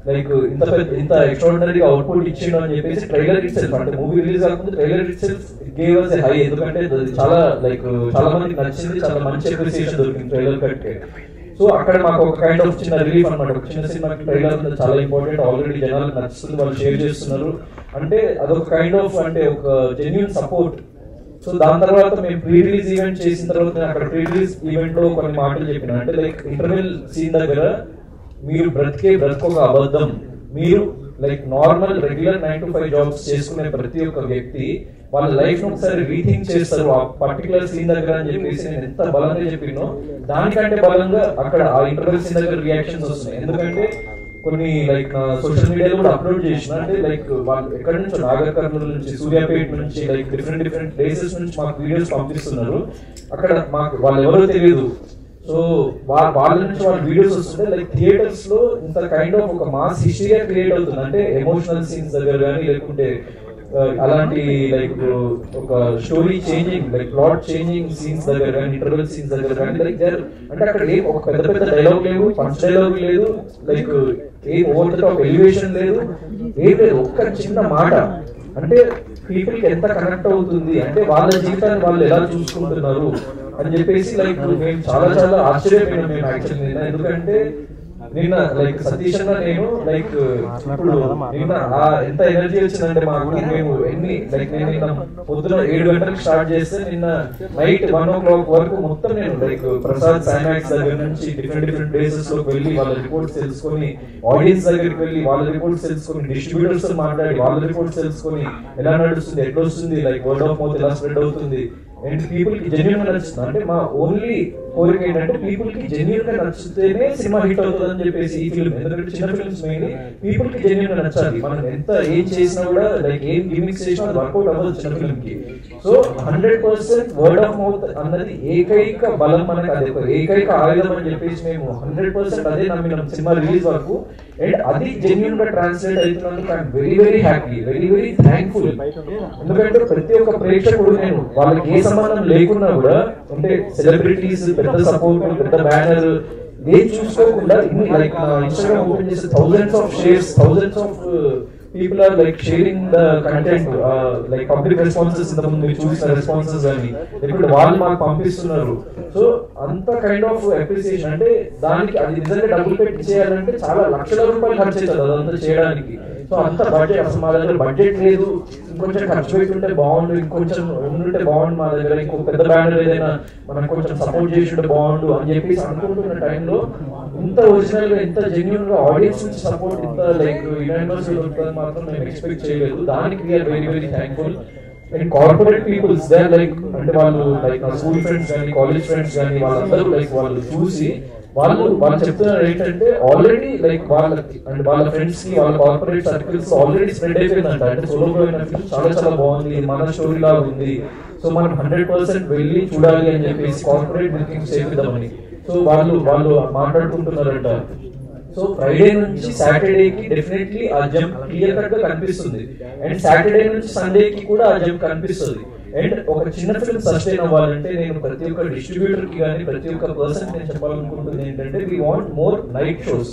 లైక్ ఇంత ఎక్స్ట్రాడినరీగా అవుట్పుట్ ఇచ్చిండు అని చెప్పేసి ట్రైలర్ ఇట్ సెల్ఫ్, అంటే మూవీ రిలీజ్ కాకముందు trailer itself gave us a high. ఎందుకంటే చాలా లైక్ చాలా మందికి నచ్చింది, చాలా మంచి అప్రిసియేషన్ దొరికింది ట్రైలర్ కట్టే. సో అక్కడ మాకు ఒక కైండ్ ఆఫ్ చిన్న రిలీఫ్ అనమాట. ఒక చిన్న సినిమాకి ట్రైలర్ చాలా ఇంపార్టెంట్, ఆల్రెడీ జనాలకు నచ్చుతుంది, వాళ్ళు షేర్ చేస్తున్నారు, అంటే అదొక కైండ్ ఆఫ్ అంటే ఒక జెన్యూన్ సపోర్ట్. సో దాని తర్వాత మేము ప్రీ రిలీజ్ ఈవెంట్ చేసిన తర్వాత నేను అక్కడ ప్రీ రిలీజ్ ఈవెంట్ లో కొన్ని మాటలు చెప్పిన, అంటే లైక్ ఇంటర్వెల్ సీన్ దగ్గర మీరు బ్రతకొక అబద్ధం, మీరు like normal regular 9 to 5 jobs చేసుకునే ప్రతి ఒక్క వ్యక్తి వాళ్ళ లైఫ్ ను ఒకసారి రీథింక్ చేస్తారు ఆ పర్టికులర్ సీన్ దగ్గర అని చెప్పేసి నేను ఎంత బలంగా చెప్పినో దానికంటే బలంగా అక్కడ ఆ ఇంటర్వెల్ సీన్ దగ్గర రియాక్షన్స్ వస్తున్నాయి. ఎందుకంటే కొన్ని లైక్ సోషల్ మీడియాలో కూడా అప్లోడ్ చేసిన, అంటే లైక్ వాళ్ళు ఎక్కడి నుంచో నాగర్ కర్నూలు నుంచి, సూర్యాపేట నుంచి, లైక్ డిఫరెంట్ ప్లేసెస్ నుంచి మాకు వీడియోస్ పంపిస్తున్నారు. అక్కడ మాకు వాళ్ళు ఎవరో తెలియదు. సో వాళ్ళ నుంచి వాళ్ళ వీడియోస్ వస్తుంటే లైక్ థియేటర్స్ లో ఇంత కైండ్ ఆఫ్ ఒక మాస్ హిస్టరీ క్రియేట్ అవుతుంది. అంటే ఎమోషనల్ సీన్స్ దగ్గర కానీ, లేకుంటే అలాంటి లైక్ ఒక story changing like plot changing scenes దగ్గర కానీ, ఇంటర్వెల్ సీన్స్ దగ్గర కానీ లైక్ అంటే అక్కడ ఒక పెద్ద డైలాగ్ లేదు, పంచ్ డైలాగ్ లేదు, like over the top elevation లేదు, ఏం లేదు, ఒక్క చిన్న మాట అంటే పీపుల్ కి ఎంత కనెక్ట్ అవుతుంది, అంటే వాళ్ళ జీవితాన్ని వాళ్ళు ఎలా చూసుకుంటున్నారు అని చెప్పేసి లైక్ మేము చాలా ఆశ్చర్యపోయినాం మేము యాక్చువల్లీ. ఎందుకంటే నిన్న లైక్ సతీష్ అన్న నేను లైక్ ఇప్పుడు నిన్న ఎంత ఎనర్జీ వచ్చిందంటే మాకు, మేము ఎన్ని లైక్ నేను నిన్న పొద్దున 7 గంటలకు స్టార్ట్ చేస్తే నిన్న నైట్ 1 o'clock వరకు మొత్తం నేను లైక్ ప్రసాద్ సైమాక్స్ దగ్గర నుంచి డిఫరెంట్ ప్లేసెస్ లోకి వెళ్ళి వాళ్ళ రిపోర్ట్స్ తెలుసుకొని, ఆడియన్స్ దగ్గరికి వెళ్ళి వాళ్ళ రిపోర్ట్స్ తెలుసుకొని, డిస్ట్రిబ్యూటర్స్ తో మాట్లాడి వాళ్ళ రిపోర్ట్స్ తెలుసుకొని ఎలా నడుస్తుంది, ఎట్లా వస్తుంది, లైక్ వర్డ్ ఆఫ్ మౌత్ ఎలా స్ప్రెడ్ అవుతుంది, అండ్ పీపుల్ కి జెన్యున్ గా నచ్చుతుంది. అంటే మా ఓన్లీ కోరిక ఏంటంటే పీపుల్ కి జెన్యున్ గా నచ్చితేనే సినిమా హిట్ అవుతుంది అని చెప్పేసి ఈ ఫిల్మ్. ఎందుకంటే చిన్న ఫిల్మ్స్ మెయిన్లీ పీపుల్ కి జెన్యున్ గా నచ్చాలి. మనం ఎంత ఏం చేసినా కూడా లైక్ ఏం గిమిక్స్ చేసినా వర్కౌట్ అవ్వదు చిన్న ఫిల్మ్ కి. సో 100% వర్డ్ ఆఫ్ మౌత్ అన్నది ఏకైక బలం మనకి, అది ఒక ఏకైక ఆయుధం అని చెప్పేసి మేము 100% అదే నమ్మినాం సినిమా రిలీజ్ వరకు. అండ్ అది జెన్యున్ గా ట్రాన్స్లేట్ అవుతున్నందుకు I'm very very happy, very very thankful. ఎందుకంటే ప్రతి ఒక్క ప్రేక్షకుడు, నేను వాళ్ళకి ఏ సంబంధం లేకున్నా కూడా, అంటే సెలబ్రిటీస్, పెద్ద సపోర్ట్, పెద్ద బ్యానర్ ఏం చూసుకోకుండా లైక్ ఇన్స్టాగ్రామ్ ఓపెన్ చేస్తే thousands of shares, thousands of people are like sharing the content, like public responses, ఇంత ముందు మీరు చూసిన రెస్పాన్సెస్ అని ఇప్పుడు వాళ్ళు మాకు పంపిస్తున్నారు. సో అంత కైండ్ ఆఫ్ అప్రిసియేషన్, అంటే దానికి అది నిజంగా డబ్బులు పెట్టి చేయాలంటే చాలా లక్షల రూపాయలు ఖర్చు అవుతుంది అదంతా చేయడానికి. సో అంత బడ్జెట్, అసలు మా దగ్గర బడ్జెట్ లేదు, ఇంకొంచెం ఖర్చు పెట్టుంటే బాగుండు, ఇంకొంచెం ఉండుంటే బాగుండు, మా దగ్గర ఇంకో పెద్ద బ్యానర్ ఏదైనా మనం కొంచెం సపోర్ట్ చేసి బాగుండు అని చెప్పేసి అనుకుంటున్న టైంలో ఇంత ఒరిజినల్ గా, ఇంత జెన్యున్ గా ఆడియన్స్ నుంచి సపోర్ట్, ఇంత లైక్ యునైటర్స్ మాత్రం మేము ఎక్స్పెక్ట్ చేయలేదు. దానికి we are very very thankful. And corporate peoples they like, అంటే వాళ్ళు లైక్ నా స్కూల్ ఫ్రెండ్స్ కానీ, కాలేజ్ ఫ్రెండ్స్ కానీ, వాళ్ళందరూ లైక్ వాళ్ళు చూసి వాళ్ళు చెప్తున్నారు ఏంటంటే ఆల్రెడీ లైక్ వాళ్ళకి అండ్ వాళ్ళ ఫ్రెండ్స్ కి, వాళ్ళ కార్పొరేట్ సర్కిల్స్ ఆల్రెడీ స్ప్రెడ్ అయిపోయిందంట. అంటే సోలో ఫిల్మ్ చాలా చాలా బాగుంది, మన స్టోరీ లాగా ఉంది, సో మనం 100% వెళ్ళి చూడాలి అని చెప్పేసి కార్పొరేట్ బుకింగ్ చేద్దామని. సో వాళ్ళు మాట్లాడుకుంటున్నారంట. సో ఫ్రైడే నుంచి సాటర్డేకి డెఫినెట్లీ ఆ జంప్ క్లియర్ కట్ గా కనిపిస్తుంది. అండ్ సాటర్డే నుంచి సండేకి కూడా ఆ జంప్ కనిపిస్తుంది. అండ్ ఒక చిన్న ఫిల్మ్ సస్టైన్ అవ్వాలంటే నేను ప్రతి ఒక్క డిస్ట్రిబ్యూటర్ కి కానీ, ప్రతి ఒక్క పర్సన్ నేను చెప్పాలనుకుంటుంది ఏంటంటే we want more night shows.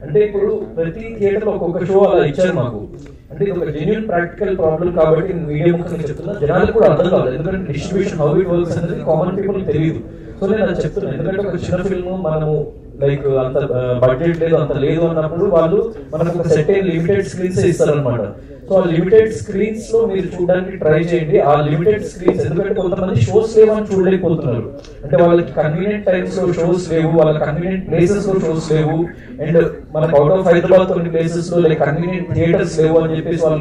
అంటే ఇప్పుడు ప్రతి థియేటర్ లో ఒక్కొక్క షో అలా ఇచ్చారు మాకు. అంటే ఇది ఒక జెన్యున్ ప్రాక్టికల్ ప్రాబ్లం కాబట్టి మీడియా ముఖ్యంగా చెప్తున్నా, జనాలకు కూడా అర్థం కాదు. ఎందుకంటే డిస్ట్రిబ్యూషన్ హౌ ఇట్ వర్క్స్ అనేది కామన్ పీపుల్ తెలియదు. సో నేను అది చెప్తున్నాను. ఎందుకంటే ఒక చిన్న ఫిల్మ్ మనము లైక్ అంత బడ్జెట్ లేదు, అంత లేదు అన్నప్పుడు వాళ్ళు మనకు ఒక సెట్ లిమిటెడ్ స్క్రీన్స్ ఇస్తారనమాట. సో ఆ లిమిటెడ్ స్క్రీన్స్ లో మీరు చూడడానికి ట్రై చేయండి. ఆ లిమిటెడ్ స్క్రీన్స్, ఎందుకంటే కొంతమంది షోస్ లేవని చూడలేకపోతున్నారు. అంటే వాళ్ళకి కన్వీనియంట్ టైమ్స్ లో షోస్ లేవు, వాళ్ళకి కన్వీనియంట్ ప్లేసెస్ లో షోస్ లేవు. అండ్ మనకు అవుట్ ఆఫ్ హైదరాబాద్ కొన్ని ప్లేసెస్ లో లైక్ కన్వీనియంట్ థియేటర్స్ లేవు అని చెప్పేసి వాళ్ళు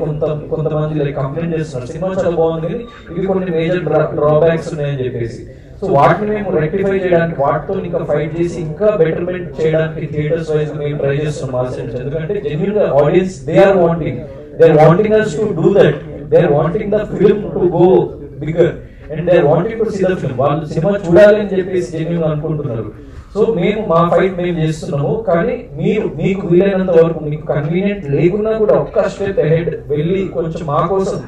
కొంతమంది లైక్ కంప్లైంట్ చేస్తున్నారు. సినిమా చాలా బాగుంది కానీ ఇవి కొన్ని మేజర్ డ్రాబ్యాక్స్ ఉన్నాయని చెప్పేసి. సో వాటిని మేము రెక్టిఫై చేయడానికి, వాటితో ఇంకా ఫైట్ చేసి ఇంకా బెటర్మెంట్ చేయడానికి థియేటర్స్ వైజ్ మేము ట్రై చేస్తున్నాం మా సెన్స్. ఎందుకంటే జెన్యూన్ గా audience they are wanting us to do that. They are wanting the film to go bigger and they are wanting to see the film. వాళ్ళు సినిమా చూడాలి అని చెప్పేసి జెన్యూన్ అనుకుంటున్నారు. సో మేము మా ఫైట్ మేము చేస్తున్నాము. కానీ మీకు వీలైనంత వరకు, మీకు కన్వీనియంట్ లేకున్నా కూడా ఒక్క స్టెప్ అహెడ్ వెళ్ళి కొంచెం మా కోసం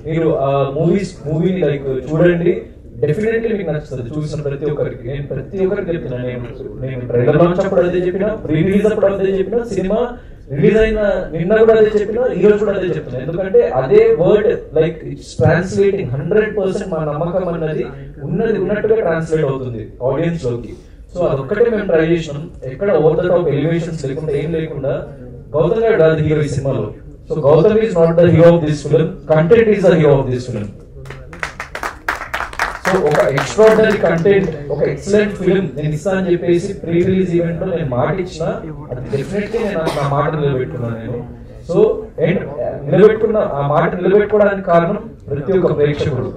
మీరు మూవీని లైక్ చూడండి. డెఫినెట్లీ మీకు నచ్చుతుంది చూసిన ప్రతి ఒక్కరికి. నేను ప్రతి ఒక్కరికి చెప్తున్నాను, నేను ట్రైలర్ లాంచ్ అప్పుడు అదే చెప్పినా, ప్రీ రిలీజ్ అప్పుడు అదే చెప్పినా, సినిమా రిలీజ్ అయిన నిన్న కూడా అదే చెప్పినా, ఈ రోజు కూడా అదే చెప్తున్నా. ఎందుకంటే అదే వర్డ్ లైక్ ఇట్స్ ట్రాన్స్లేటింగ్ 100%. మా నమ్మకం అన్నది ఉన్నట్టుగా ట్రాన్స్లేట్ అవుతుంది ఆడియన్స్ లోకి. సో అదొక్కటే మేము ట్రై చేసినాం. ఎక్కడ ఓవర్ ద టాప్ ఎలివేషన్స్ లేకుండా, ఏం లేకుండా. గౌతమ్ గారు కాదు హీరో ఈ సినిమాలో. So Gautham is not the hero of this film, content is the hero of this film. So ఒక ఎక్స్ట్రాడినరీ కంటెంట్, ఒక ఎక్సలెంట్ ఫిల్మ్ నేను ఇస్తా అని చెప్పేసి ప్రీ రిలీజ్ ఈవెంట్ లో నేను మాట ఇచ్చిన, అది డెఫినెట్లీ నేను నా మాట నిలబెట్టుకున్నాను నేను. సో అండ్ ఆ మాట నిలబెట్టుకోవడానికి కారణం ప్రతి ఒక్క ప్రేక్షకుడు.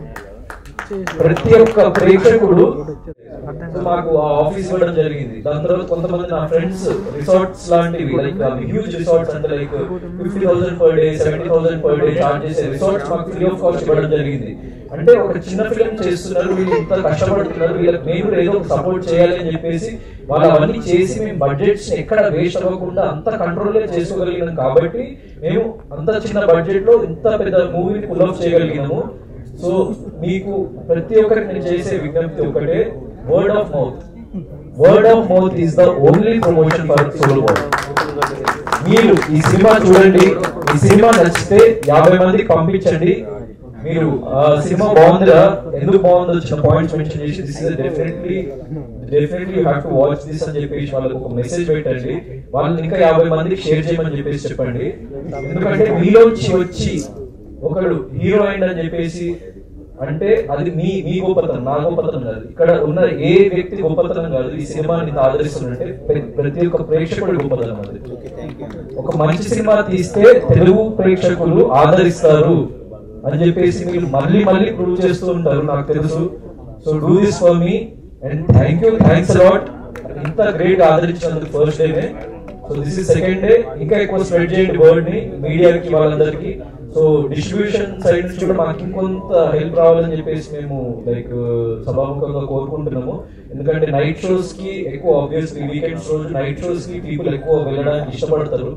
మాకు ఆఫీస్ ఇవ్వడం జరిగింది. దాని తర్వాత కొంతమంది నా ఫ్రెండ్స్ రిసార్ట్స్ లాంటివి లైక్ హ్యూజ్ రిసార్ట్స్ అంటే like 50,000 per day, 70,000 per day charge చేసే రిసార్ట్స్ మాకు ఫ్రీ ఆఫ్ కాస్ట్ ఇవ్వడం జరిగింది. అంటే ఒక చిన్న ఫిల్మ్ చేస్తున్నారు, వీళ్ళు ఇంత కష్టపడుతున్నారు, వీళ్ళకి మేము ఏదో సపోర్ట్ చేయాలి అని చెప్పేసి వాళ్ళు అవన్నీ చేసి మేము బడ్జెట్స్ ఎక్కడ వేస్ట్ అవ్వకుండా అంత కంట్రోల్ చేసుకోగలిగినాం. కాబట్టి మేము అంత చిన్న బడ్జెట్ లో ఇంత పెద్ద మూవీని పుల్ ఆఫ్ చేయగలిగినాము. సో మీకు ప్రతి ఒక్కరికి నేను చేసే విజ్ఞప్తి ఒకటే, word of mouth is the only promotion for Solo Boy. మీరు ఈ సినిమా చూడండి, ఈ సినిమా నచ్చితే 50 మందికి పంపించండి. మీరు సినిమా బాగుందిరా, ఎందుకు బాగుందో చిన్న పాయింట్స్ మెన్షన్ చేసి this is definitely you have to watch this అని చెప్పేసి వాళ్ళకి ఒక మెసేజ్ పెట్టండి. వాళ్ళని ఇంకా 50 మందికి షేర్ చేయమని చెప్పేసి చెప్పండి. ఎందుకంటే మీలోంచి వచ్చి ఒకడు హీరో అయిందని చెప్పేసి అంటే అది మీ గొప్పతనం, నా గొప్పతనం కాదు, ఇక్కడ ఉన్న ఏ వ్యక్తి గొప్పతనం కాదు. ఈ సినిమాని ఆదరిస్తుందంటే ప్రతి ఒక్క ప్రేక్షకుడు గొప్పతనం. అది ఒక మంచి సినిమా తీస్తే తెలుగు ప్రేక్షకులు ఆదరిస్తారు అని చెప్పేసి మీరు మళ్ళీ ప్రూవ్ చేస్తూ ఉంటారు నాకు తెలుసు. So do this for me and thanks a lot. ఇంత గ్రేట్ ఆదరించినందుకు ఫస్ట్ డేనే. So this is second day. ఇంకా ఎక్కువ స్ప్రెడ్ చేయండి వర్డ్ ని మీడియాకి వాళ్ళందరికీ. సో డిస్ట్రిబ్యూషన్ సైడ్ నుంచి కూడా మనకి ఇంకొంత హెల్ప్ రావాలని చెప్పేసి మేము లైక్ సభాముఖంగా కోరుకుంటున్నాము. ఎందుకంటే నైట్ షోస్ కి ఎక్కువ ఆబ్వియస్లీ వీకెండ్స్ రోజు నైట్ షోస్ కి పీపుల్ ఎక్కువ వెళ్ళడానికి ఇష్టపడతారు.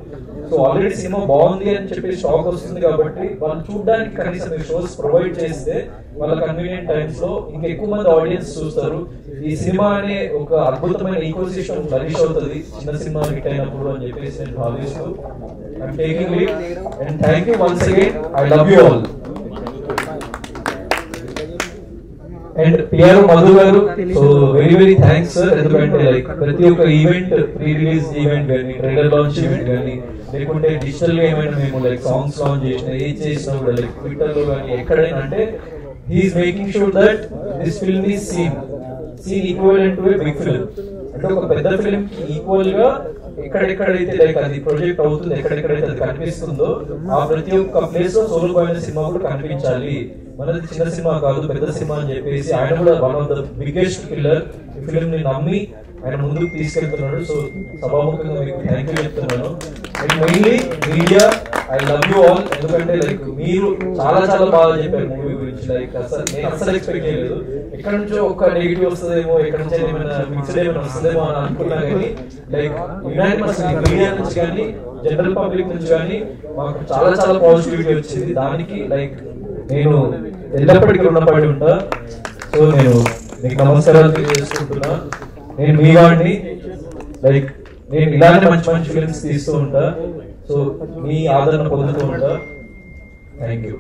సో ఆల్రెడీ సినిమా బాగుంది అని చెప్పి స్టాక్ వస్తుంది కాబట్టి వాళ్ళు చూడడానికి కనీసం మీరు షోస్ ప్రొవైడ్ చేస్తే వాళ్ళ కన్వీనియంట్ టైమ్స్ లో ఇంకా ఎక్కువ మంది ఆడియన్స్ చూస్తారు. ఈ సినిమా అనే ఒక అద్భుతమైన ఈకో సిస్టమ్ ఫ్లరిష్ అవుతుంది చిన్న సినిమా హిట్ అయినప్పుడు అని చెప్పేసి నేను భావిస్తూ I'm taking leave and thank you once again. I love you all. And Piero Madhu garu, so very thanks sir. ఎందుకంటే లైక్ ప్రతి ఒక్క ఈవెంట్ ప్రీ రిలీజ్ ఈవెంట్ కానీ ట్రైలర్ లాంచ్ ఈవెంట్ కానీ లేకుంటే డిజిటల్ గా ఏమైనా మేము లైక్ సాంగ్స్ లాంచ్ చేసినా ఏం చేసినా కూడా లైక్ ట్విట్టర్ లో కానీ ఎక్కడైనా అంటే he's making sure that this film is seen equivalent to a big film. అంటే ఒక పెద్ద ఫిల్మ్ కి ఈక్వల్ గా ఎక్కడెక్కడైతే లైక్ అది ప్రొజెక్ట్ అవుతుంది ఎక్కడెక్కడైతే అది కనిపిస్తుందో ఆ ప్రతి ఒక్క ప్లేస్ లో సోల్ బాయ్ అనే సినిమా కూడా కనిపించాలి. మనది చిన్న సినిమా కాదు పెద్ద సినిమా అని చెప్పేసి ఆయన కూడా one of the biggest pillar ఈ ఫిల్మ్ ని నమ్మి ఆయన ముందుకు తీసుకెళ్తున్నాడు. సో సభాముఖంగా మీకు థ్యాంక్ యూ చెప్తున్నాను. And mainly media I love you all. ఎందుకంటే లైక్ మీరు చాలా బాగా చెప్పారు మూవీ గురించి. లైక్ నేను అసలు ఎక్స్పెక్ట్ చేయలేదు ఎక్కడ నుంచో ఒక నెగిటివ్ వస్తుందేమో ఎక్కడ నుంచి ఏమైనా మిక్స్డ్ ఏమైనా వస్తుందేమో అని అనుకున్నా కానీ లైక్ యునైటెడ్ మీడియా నుంచి కానీ జనరల్ పబ్లిక్ నుంచి కానీ మాకు చాలా పాజిటివిటీ వచ్చింది. దానికి లైక్ నేను ఎల్లప్పటికీ రుణపడి ఉంటా. సో నేను మీకు నమస్కారాలు తెలియజేసుకుంటున్నా. నేను మీ వాడిని లైక్ నేను ఇలానే మంచి ఫిల్మ్స్ తీస్తూ ఉంటా. సో మీ ఆదరణ పొందుతూ ఉంటా. Thank you.